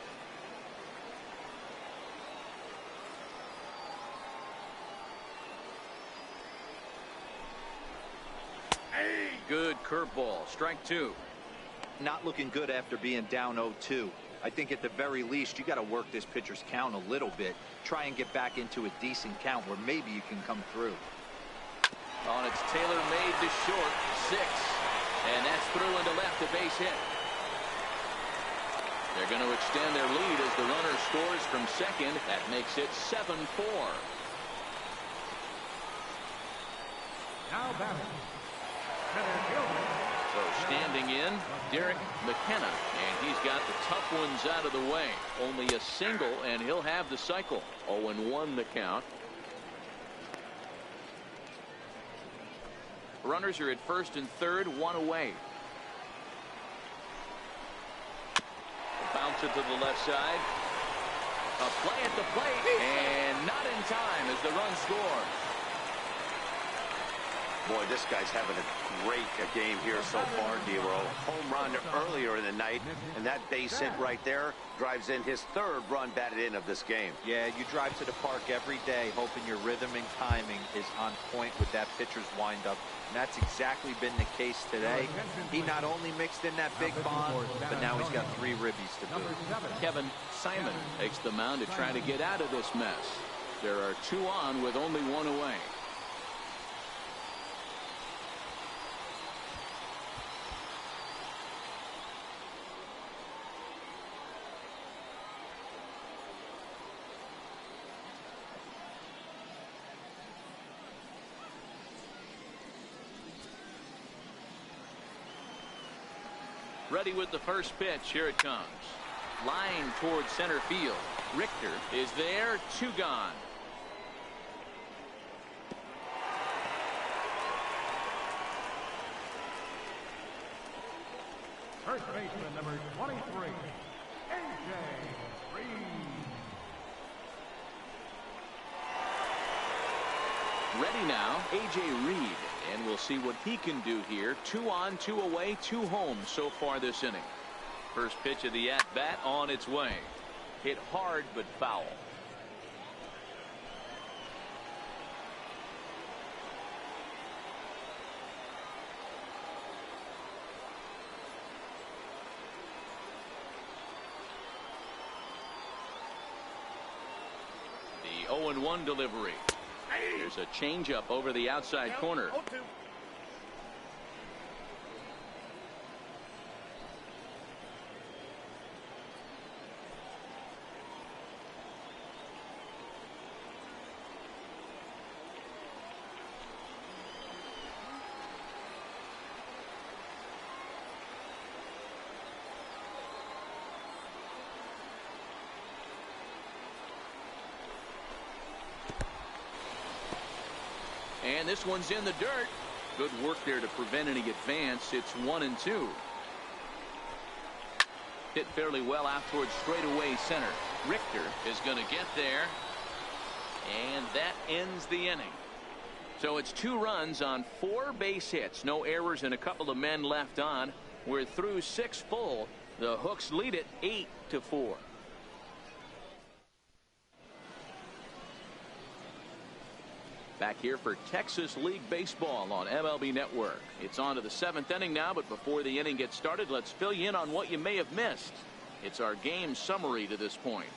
Good curveball, strike two. Not looking good after being down 0-2. I think at the very least you got to work this pitcher's count a little bit. Try and get back into a decent count where maybe you can come through. Oh, and it's Taylor made to short, 6. And that's through into left, a base hit. They're going to extend their lead as the runner scores from second. That makes it 7-4. Now batting, center fielder. So standing in, Derek McKenna, and he's got the tough ones out of the way. Only a single, and he'll have the cycle. 0-1 the count. Runners are at first and third, one away. Bounce it to the left side. A play at the plate, and not in time as the run scores. Boy, this guy's having a great game here so far, D-Roll. Home run earlier in the night, and that base hit right there drives in his third run batted in of this game. Yeah, you drive to the park every day hoping your rhythm and timing is on point with that pitcher's windup. And that's exactly been the case today. He not only mixed in that big bomb, but now he's got 3 ribbies to boot. Kevin Simon takes the mound to try to get out of this mess. There are 2 on with only 1 away. Ready with the first pitch. Here it comes. Line towards center field. Richter is there. 2 gone. First baseman number 23, AJ Reed. Ready now, AJ Reed. And we'll see what he can do here. 2 on, 2 away, 2 home so far this inning. First pitch of the at-bat on its way. Hit hard but foul. The 0-1 delivery. There's a changeup over the outside corner. 0-2. And this one's in the dirt. Good work there to prevent any advance. It's 1-2. Hit fairly well out towards straightaway center. Richter is going to get there. And that ends the inning. So it's 2 runs on 4 base hits. No errors and a couple of men left on. We're through 6 full. The Hooks lead it 8-4. Back here for Texas League Baseball on MLB Network. It's on to the 7th inning now, but before the inning gets started, let's fill you in on what you may have missed. It's our game summary to this point.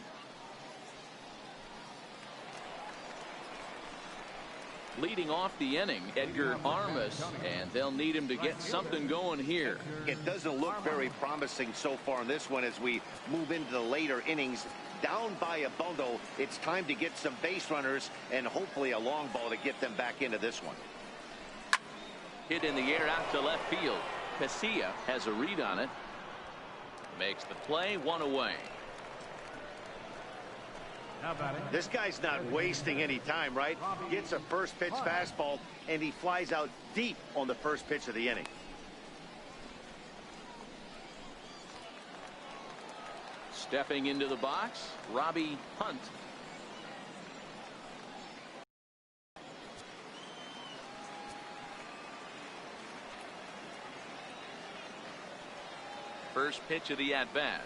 Leading off the inning, Edgar Armas, and they'll need him to get something going here. It doesn't look very promising so far in this one as we move into the later innings. Down by a bundle, it's time to get some base runners and hopefully a long ball to get them back into this one. Hit in the air out to left field. Casilla has a read on it. Makes the play, 1 away. This guy's not wasting any time, right? Gets a first pitch fastball, and he flies out deep on the first pitch of the inning. Stepping into the box, Robbie Hunt. First pitch of the at-bat.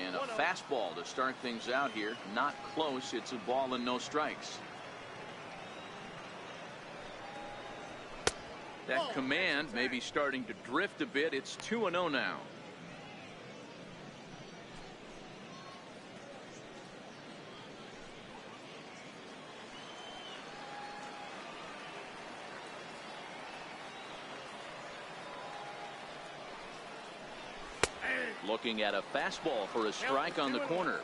And a fastball to start things out here. Not close. It's a ball and no strikes. That command may be starting to drift a bit. It's 2-0 now. Looking at a fastball for a strike on the corner.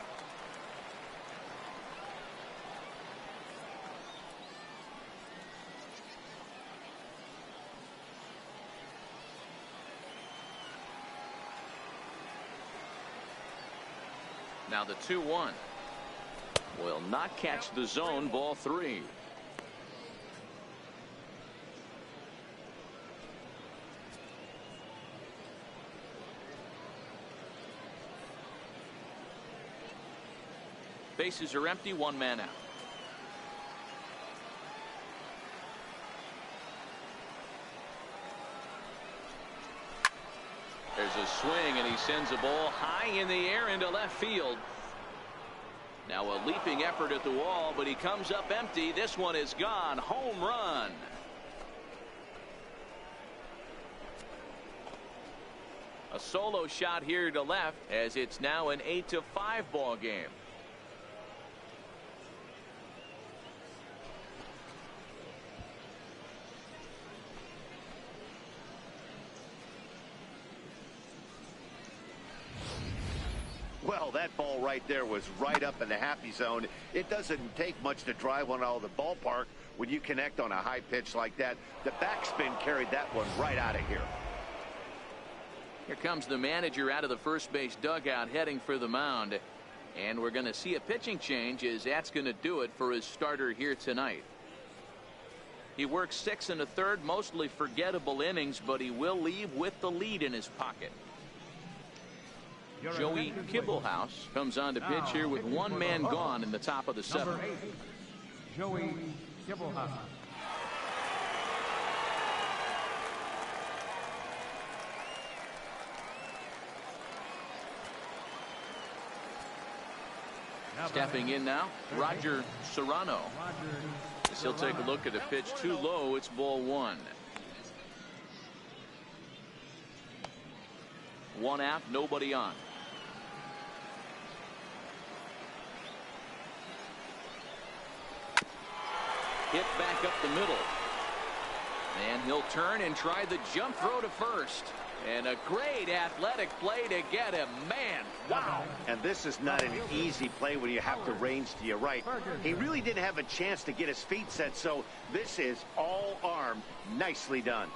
Now the 2-1 will not catch the zone. Ball 3. Bases are empty, 1 man out. There's a swing, and he sends a ball high in the air into left field. Now a leaping effort at the wall, but he comes up empty. This one is gone. Home run. A solo shot here to left, as it's now an 8-5 ball game. Well, that ball right there was right up in the happy zone. It doesn't take much to drive one out of the ballpark when you connect on a high pitch like that. The backspin carried that one right out of here. Here comes the manager out of the first base dugout heading for the mound. And we're going to see a pitching change, as that's going to do it for his starter here tonight. He works 6 1/3, mostly forgettable innings, but he will leave with the lead in his pocket. Joey Kibblehouse comes on to pitch here with 1 man gone in the top of the 7th. Joey Kibblehouse. Stepping in now, Roger Serrano. As he'll take a look at a pitch too low. It's ball 1. 1 out, nobody on. Hit back up the middle. And he'll turn and try the jump throw to first. And a great athletic play to get him. Man, wow. And this is not an easy play when you have to range to your right. He really didn't have a chance to get his feet set, so this is all arm. Nicely done.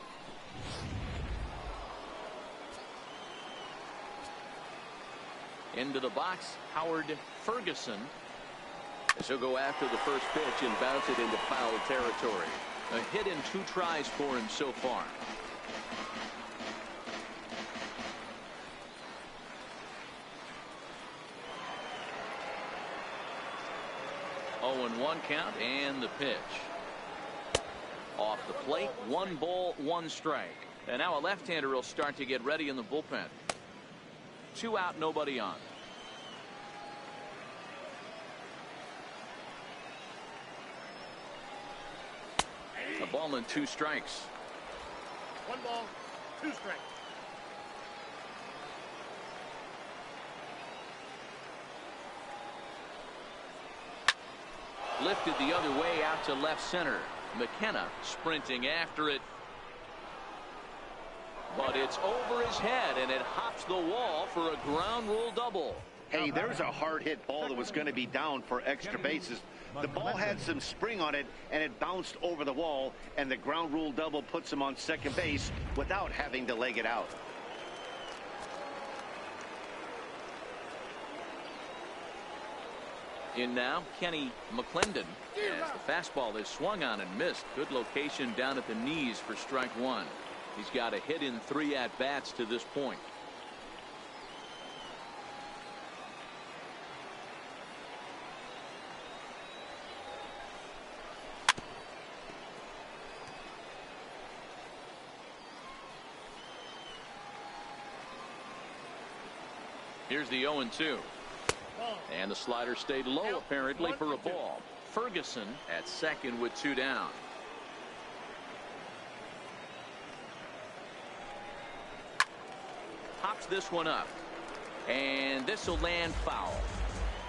Into the box, Howard Ferguson. As he'll go after the first pitch and bounce it into foul territory. A hit in 2 tries for him so far. 0-1 count, and the pitch. Off the plate, 1 ball, 1 strike. And now a left-hander will start to get ready in the bullpen. 2 out, nobody on. A ball and 2 strikes. 1 ball, 2 strikes. Lifted the other way out to left center. McKenna sprinting after it. But it's over his head, and it hops the wall for a ground rule double. Hey, there's a hard hit ball that was going to be down for extra bases. The ball had some spring on it, and it bounced over the wall, and the ground rule double puts him on second base without having to leg it out. In now, Kenny McClendon, as the fastball is swung on and missed. Good location down at the knees for strike 1. He's got a hit in 3 at-bats to this point. Here's the 0-2. And the slider stayed low, apparently, for a ball. Ferguson at second with 2 down. Pops this one up. And this will land foul.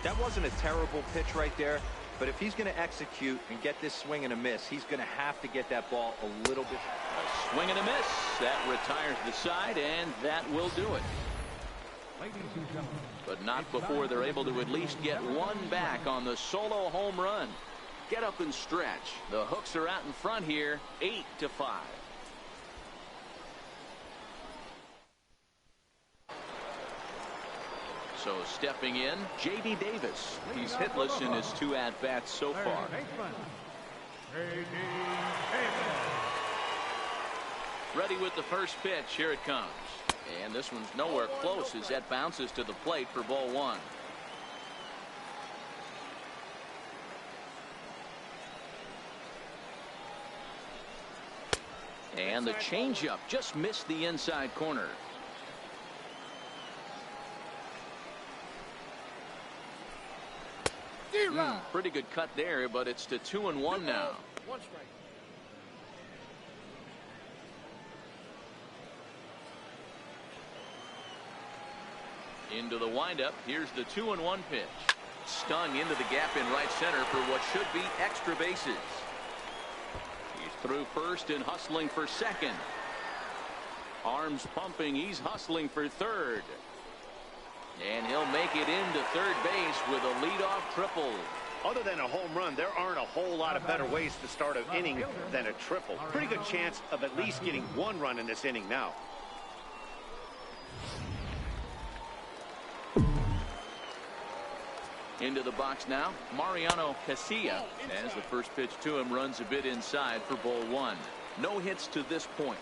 That wasn't a terrible pitch right there, but if he's going to execute and get this swing and a miss, he's going to have to get that ball a little bit. A swing and a miss. That retires the side, and that will do it. But not before they're able to at least get 1 back on the solo home run. Get up and stretch. The hooks are out in front here, 8-5. So stepping in, J.B. Davis. He's hitless in his 2 at-bats so far. Ready with the first pitch. Here it comes. And this one's nowhere close as that bounces to the plate for ball 1. And the changeup just missed the inside corner. Pretty good cut there, but it's to 2-1 now. 1 strike. Into the windup. Here's the 2-1 pitch. Stung into the gap in right center for what should be extra bases. He's through first and hustling for second. Arms pumping. He's hustling for third. And he'll make it into third base with a leadoff triple. Other than a home run, there aren't a whole lot of better ways to start an inning than a triple. Pretty good chance of at least getting 1 run in this inning now. Into the box now, Mariano Casilla, as the first pitch to him runs a bit inside for ball 1. No hits to this point.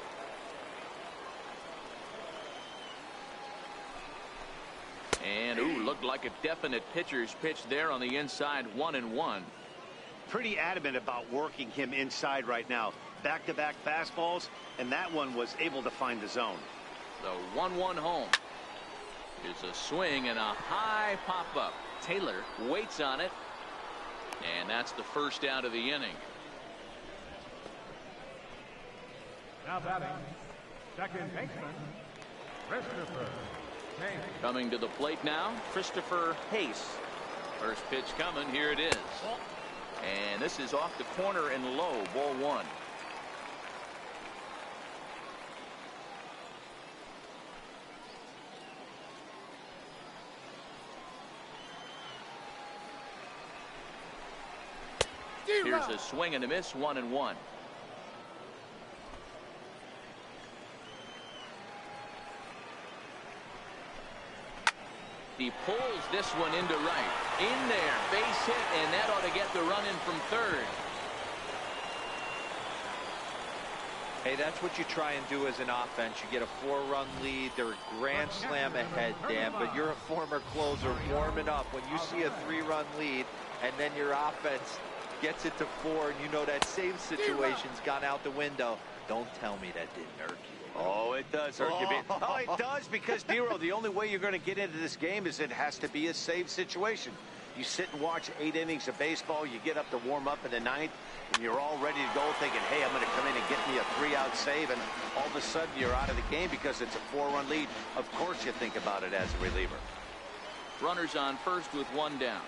And looked like a definite pitcher's pitch there on the inside. 1-1. Pretty adamant about working him inside right now. Back-to-back fastballs, and that one was able to find the zone. The 1-1 home. It's a swing and a high pop-up. Taylor waits on it, and that's the first out of the inning. Now batting, second baseman, Christopher Hayes. Coming to the plate now, Christopher Hayes. First pitch coming, here it is. And this is off the corner and low, ball 1. Here's a swing and a miss, 1-1. He pulls this one into right. In there, base hit, and that ought to get the run in from third. Hey, that's what you try and do as an offense. You get a 4-run lead. They're a grand slam ahead, Dan, but you're a former closer warming up. When you see a 3-run lead and then your offense gets it to 4, and you know that save situation's gone out the window. Don't tell me that didn't irk you. Oh, it does hurt you. Oh, it does, because, Dero, the only way you're going to get into this game is it has to be a save situation. You sit and watch 8 innings of baseball, you get up to warm up in the 9th, and you're all ready to go thinking, hey, I'm going to come in and get me a 3-out save, and all of a sudden you're out of the game because it's a 4-run lead. Of course you think about it as a reliever. Runners on first with 1 down.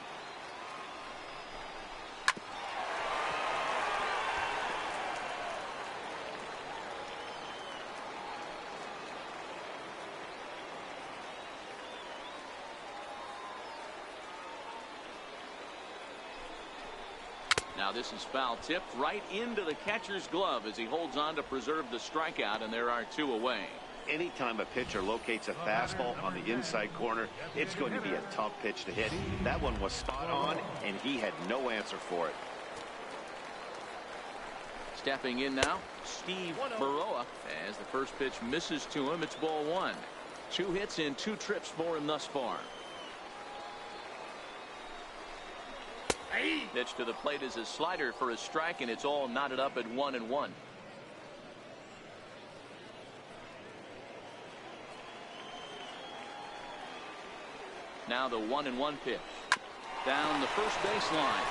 Now this is foul tipped right into the catcher's glove as he holds on to preserve the strikeout, and there are 2 away. Anytime a pitcher locates a fastball on the inside corner, it's going to be a tough pitch to hit. That one was spot on, and he had no answer for it. Stepping in now, Steve Baroa, as the first pitch misses to him. It's ball 1. 2 hits in 2 trips for him thus far. Pitch to the plate is a slider for a strike, and it's all knotted up at 1-1. Now the 1-1 pitch. Down the first baseline.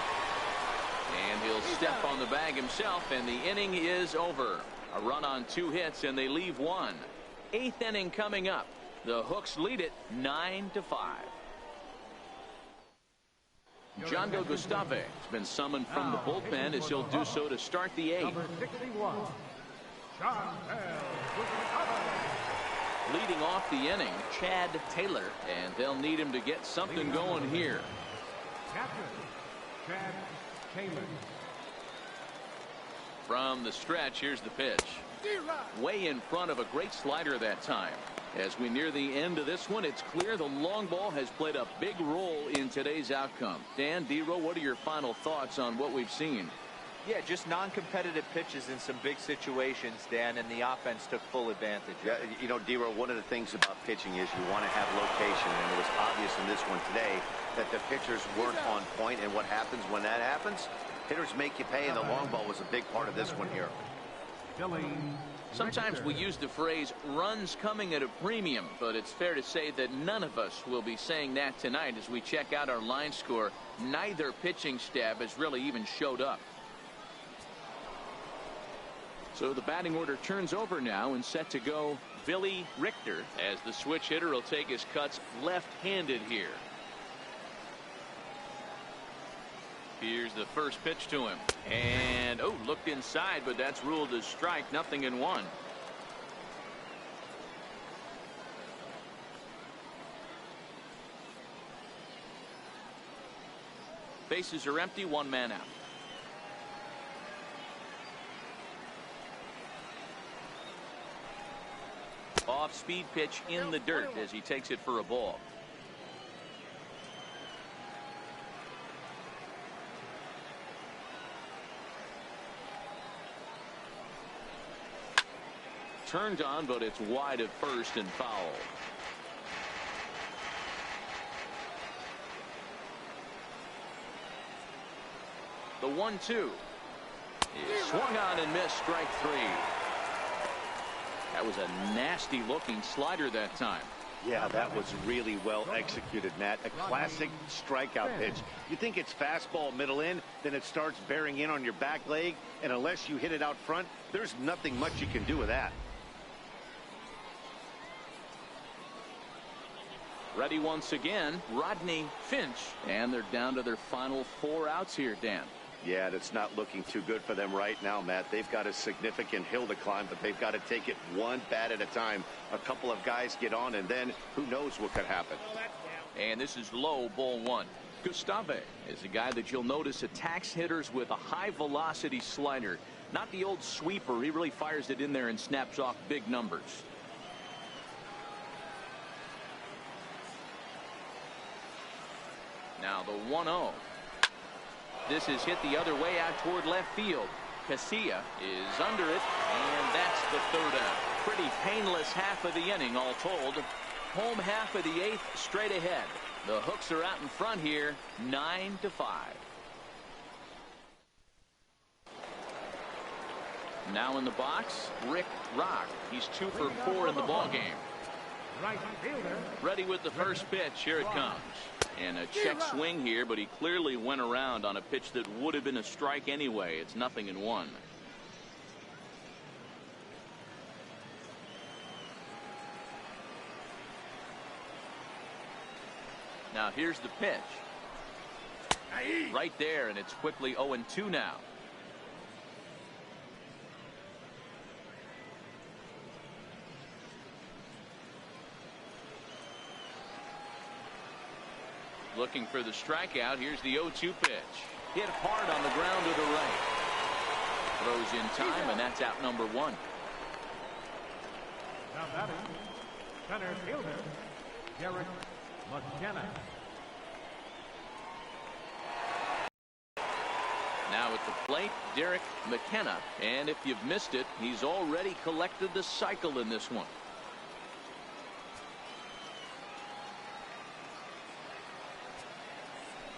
And he'll step on the bag himself, and the inning is over. A run on 2 hits, and they leave 1. 8th inning coming up. The Hooks lead it 9-5. Jondo Gustave has been summoned from the bullpen as he'll do so to start the 8th. Number 61, Leading off the inning, Chad Taylor, and they'll need him to get something going here. Captain Chad Taylor. From the stretch, here's the pitch. Way in front of a great slider that time. As we near the end of this one, it's clear the long ball has played a big role in today's outcome. Dan, Dero, what are your final thoughts on what we've seen? Yeah, just non-competitive pitches in some big situations, Dan, and the offense took full advantage. Yeah, you know, Dero, one of the things about pitching is you want to have location, and it was obvious in this one today that the pitchers weren't on point, and what happens when that happens? Hitters make you pay, and the long ball was a big part of this one here. Sometimes we use the phrase runs coming at a premium, but it's fair to say that none of us will be saying that tonight as we check out our line score. Neither pitching staff has really even showed up. So the batting order turns over now, and set to go Billy Richter, as the switch hitter will take his cuts left-handed here. Here's the first pitch to him, and looked inside, but that's ruled as strike. 0-1. Bases are empty, 1 man out. Off-speed pitch in the dirt as he takes it for a ball. Turned on, but it's wide at first and foul. The 1-2 is swung on and missed. Strike 3. That was a nasty looking slider that time. Yeah, that was really well executed, Matt. A classic strikeout pitch. You think it's fastball middle in, then it starts bearing in on your back leg, and unless you hit it out front, there's nothing much you can do with that. Ready once again, Rodney Finch, and they're down to their final 4 outs here, Dan. Yeah, that's not looking too good for them right now, Matt. They've got a significant hill to climb, but they've got to take it one bat at a time. A couple of guys get on, and then who knows what could happen. And this is low, ball 1. Gustave is a guy that you'll notice attacks hitters with a high velocity slider. Not the old sweeper. He really fires it in there and snaps off big numbers. Now the 1-0. This is hit the other way out toward left field. Casilla is under it, and that's the 3rd out. Pretty painless half of the inning, all told. Home half of the 8th straight ahead. The Hooks are out in front here, 9-5. Now in the box, Rick Rock. He's 2 for 4 in the ball game. Right fielder. Ready with the first pitch. Here it comes. And a check swing here, but he clearly went around on a pitch that would have been a strike anyway. It's 0-1. Now here's the pitch. Right there, and it's quickly 0-2 now. Looking for the strikeout. Here's the 0-2 pitch. Hit hard on the ground to the right. Throws in time, and that's out number 1. Now batting, center fielder, Derek McKenna. Now at the plate, Derek McKenna. And if you've missed it, he's already collected the cycle in this one.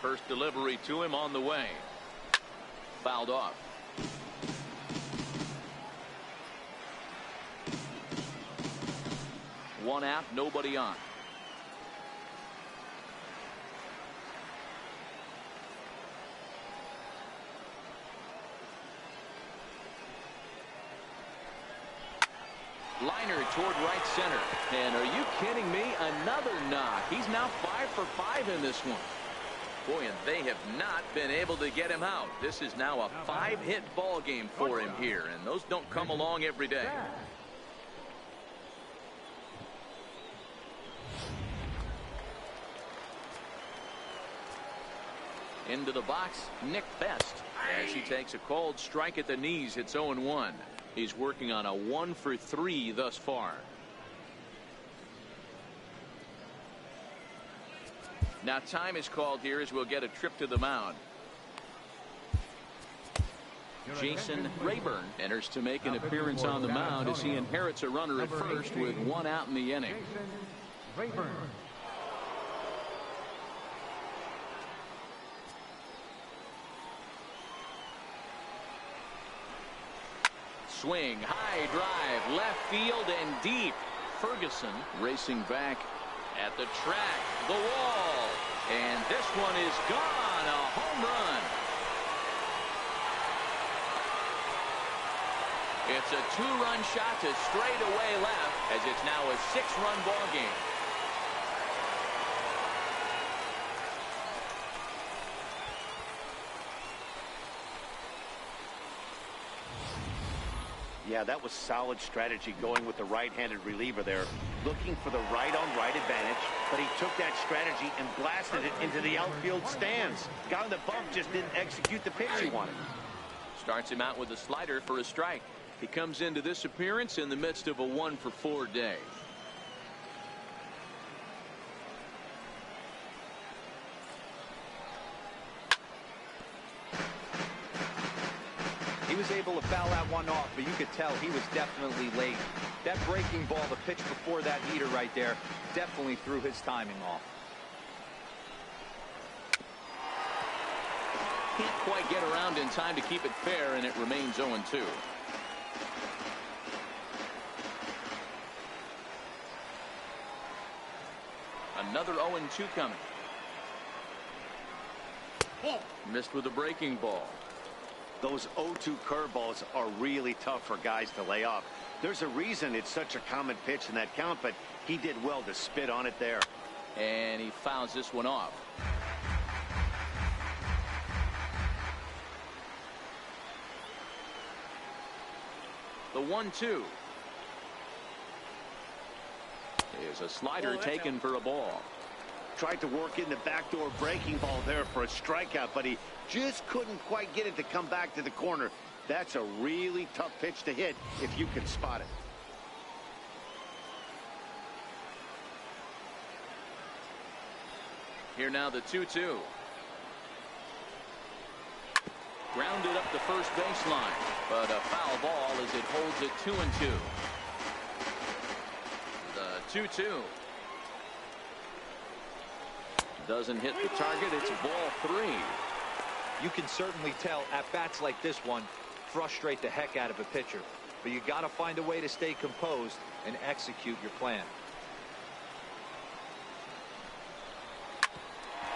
First delivery to him on the way. Fouled off. One out, nobody on. Liner toward right center. And are you kidding me? Another knock. He's now 5 for 5 in this one. Boy, and they have not been able to get him out. This is now a 5-hit ball game for him here, and those don't come along every day. Into the box, Nick Best, as he takes a called strike at the knees. It's 0-1. He's working on a 1 for 3 thus far. Now time is called here as we'll get a trip to the mound. Jason Rayburn enters to make an appearance on the mound as he inherits a runner at first with 1 out in the inning. Rayburn. Swing, high drive, left field and deep. Ferguson racing back at the track, the wall, and this one is gone. A home run. It's a 2-run shot to straightaway left as it's now a 6-run ball game. Yeah, that was solid strategy going with the right-handed reliever there, looking for the right-on-right advantage, but he took that strategy and blasted it into the outfield stands. Got on the bump, just didn't execute the pitch he wanted. Starts him out with a slider for a strike. He comes into this appearance in the midst of a 1 for 4 day. He was able to foul that one off, but you could tell he was definitely late. That breaking ball, the pitch before that heater right there, definitely threw his timing off. Can't quite get around in time to keep it fair, and it remains 0-2. Another 0-2 coming. Missed with a breaking ball. Those 0-2 curveballs are really tough for guys to lay off. There's a reason it's such a common pitch in that count, but he did well to spit on it there. And he fouls this one off. The 1-2 is a slider taken for a ball. Tried to work in the backdoor breaking ball there for a strikeout, but he just couldn't quite get it to come back to the corner. That's a really tough pitch to hit if you can spot it. Here now the 2-2. Grounded up the first baseline, but a foul ball as it holds it 2-2. The 2-2. Doesn't hit the target. It's ball 3. You can certainly tell at bats like this one, frustrate the heck out of a pitcher. But you got to find a way to stay composed and execute your plan.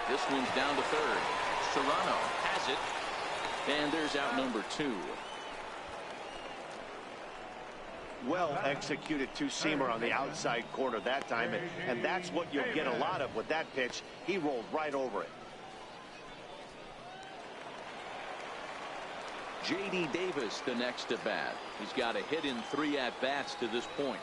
This one's down to third. Serrano has it. And there's out number 2. Well executed two-seamer on the outside corner that time, and that's what you'll get a lot of with that pitch. He rolled right over it. J.D. Davis the next to bat. He's got a hit in 3 at-bats to this point.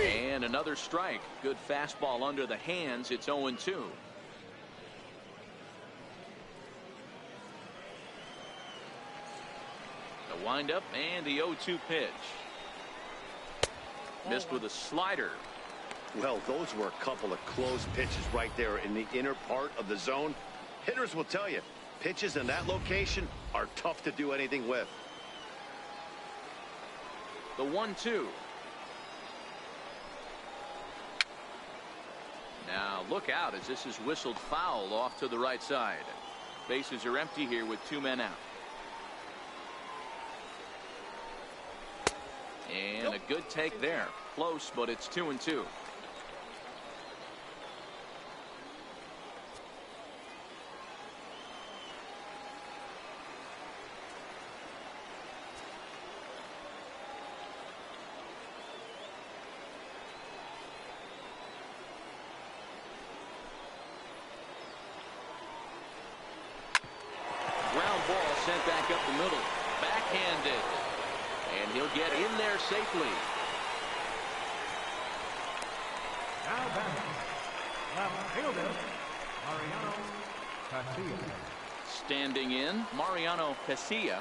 And another strike. Good fastball under the hands. It's 0-2. The windup and the 0-2 pitch. Missed with a slider. Well, those were a couple of close pitches right there in the inner part of the zone. Hitters will tell you, pitches in that location are tough to do anything with. The 1-2. Now look out as this is whistled foul off to the right side. Bases are empty here with 2 men out. And a good take there. Close, but it's 2-2. Ground ball sent back up the middle. Backhanded. And he'll get in there safely. Now batting, left fielder, Mariano Casilla. Standing in, Mariano Casilla.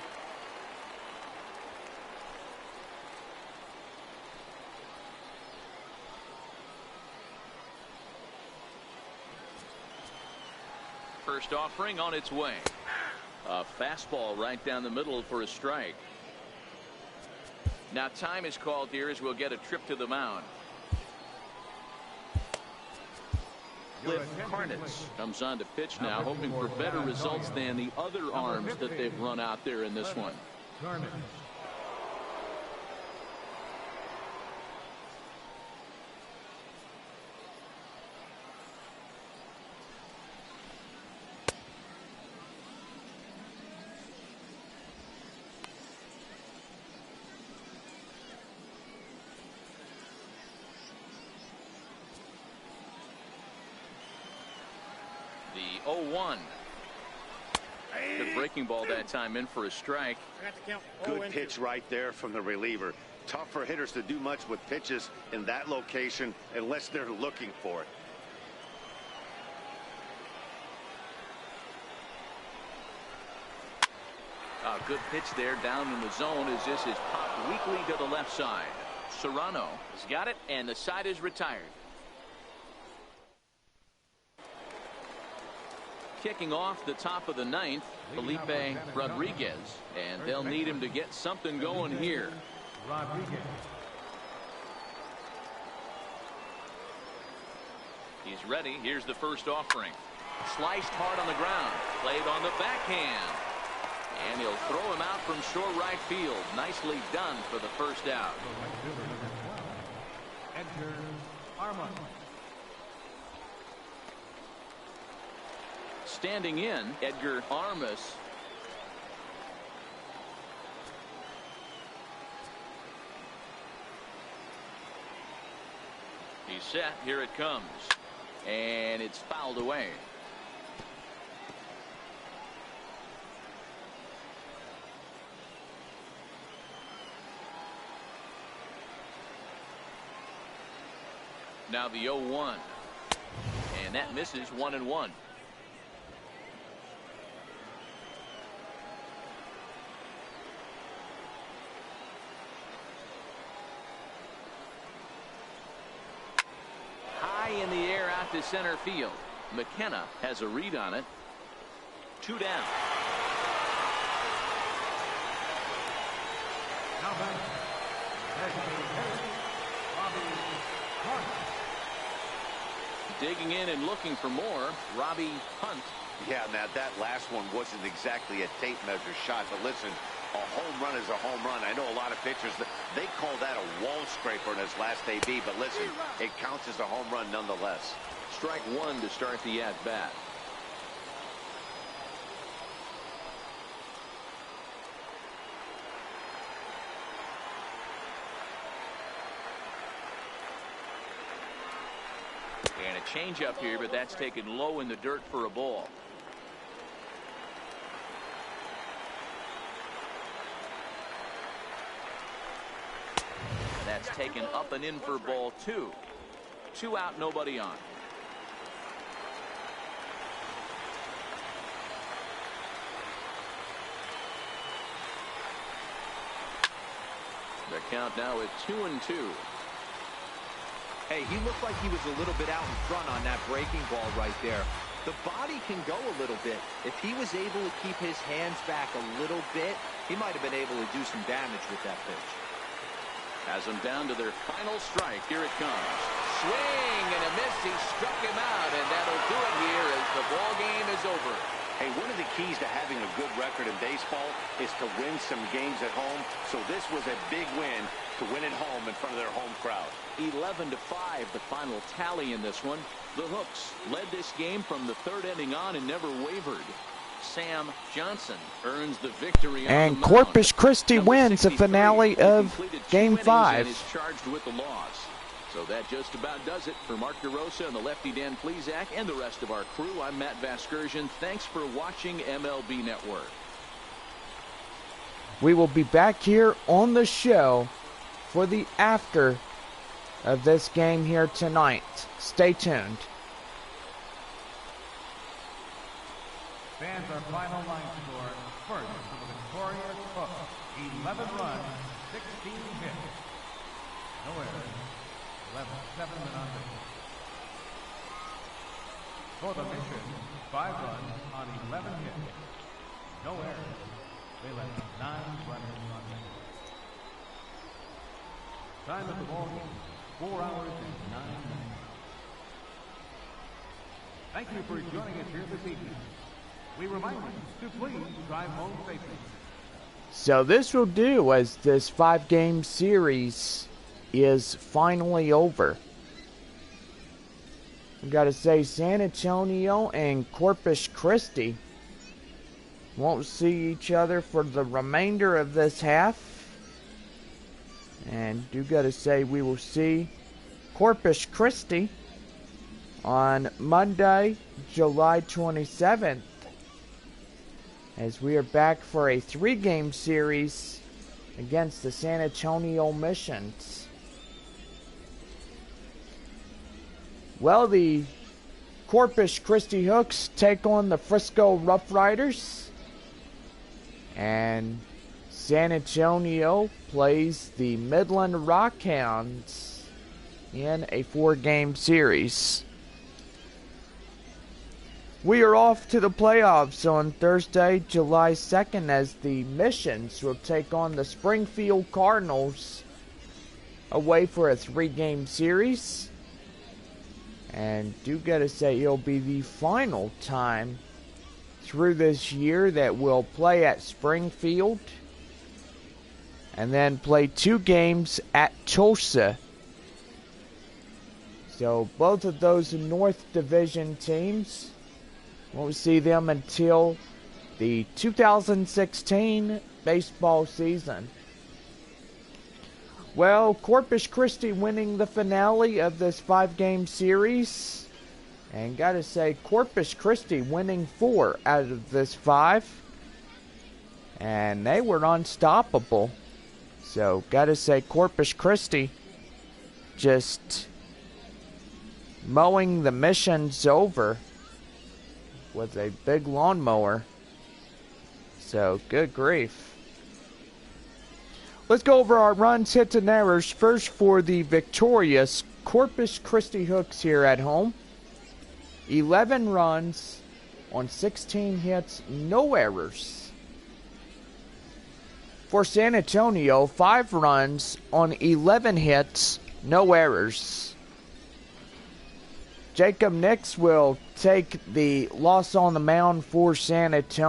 First offering on its way. A fastball right down the middle for a strike. Now time is called here as we'll get a trip to the mound. Cliff Carnitz comes on to pitch now, hoping for better results than the other arms that they've run out there in this one. The 0-1. Good breaking ball that time, in for a strike. Good pitch right there from the reliever. Tough for hitters to do much with pitches in that location unless they're looking for it. A good pitch there down in the zone as this is popped weakly to the left side. Serrano has got it, and the side is retired. Kicking off the top of the 9th, Felipe Rodriguez, and they'll need him to get something going here. He's ready. Here's the first offering. Sliced hard on the ground. Played on the backhand. And he'll throw him out from short right field. Nicely done for the first out. Edgar Armand. Standing in, Edgar Armas. He's set. Here it comes. And it's fouled away. Now the 0-1. And that misses 1-1. In the air out to center field. McKenna has a read on it. 2 down. Now Now batting. Designated hitter, Robbie Hunt. Digging in and looking for more, Robbie Hunt. Yeah, Matt, that last one wasn't exactly a tape measure shot, but listen, a home run is a home run. I know a lot of pitchers, they call that a wall scraper in his last AB, but listen, it counts as a home run nonetheless. Strike one to start the at-bat. And a changeup here, but that's taken low in the dirt for a ball. And that's taken up and in for ball two. 2 out, nobody on. The count now at 2-2. Hey, he looked like he was a little bit out in front on that breaking ball right there. The body can go a little bit. If he was able to keep his hands back a little bit, he might have been able to do some damage with that pitch. Has them down to their final strike. Here it comes. Swing and a miss. He struck him out, and that'll do it here as the ball game is over. Hey, one of the keys to having a good record in baseball is to win some games at home. So this was a big win to win at home in front of their home crowd. 11-5, the final tally in this one. The Hooks led this game from the third inning on and never wavered. Sam Johnson earns the victory. And Corpus Christi wins the finale of Game 5. Is charged with the loss. So that just about does it for Mark DeRosa and the lefty Dan Plesac and the rest of our crew. I'm Matt Vasgersian. Thanks for watching MLB Network. We will be back here on the show for the after of this game here tonight. Stay tuned. Fans, our final line score. First for the victorious Hooks. 11 runs, 16 hits. No errors. 7 men on base. For the Mission, 5 runs on 11 hits. No errors. They left 9 runners on base. Time of the ball game, 4 hours and 9 minutes. Thank you for joining us here this evening. We remind you to please drive home safely. So this will do, as this 5-game series is finally over. We got to say, San Antonio and Corpus Christi won't see each other for the remainder of this half. And do got to say, we will see Corpus Christi on Monday, July 27th, as we are back for a 3-game series against the San Antonio Missions. Well, the Corpus Christi Hooks take on the Frisco Rough Riders, and San Antonio plays the Midland Rockhounds in a 4-game series. We are off to the playoffs on Thursday, July 2nd, as the Missions will take on the Springfield Cardinals away for a 3-game series. And do gotta say, it'll be the final time through this year that we'll play at Springfield, and then play 2 games at Tulsa. So both of those North Division teams, won't see them until the 2016 baseball season. Well, Corpus Christi winning the finale of this 5-game series. And gotta say, Corpus Christi winning 4 out of this 5. And they were unstoppable. So, gotta say, Corpus Christi just mowing the Missions over with a big lawnmower. So, good grief. Let's go over our runs, hits, and errors. First for the victorious Corpus Christi Hooks here at home. 11 runs on 16 hits, no errors. For San Antonio, 5 runs on 11 hits, no errors. Jacob Nix will take the loss on the mound for San Antonio.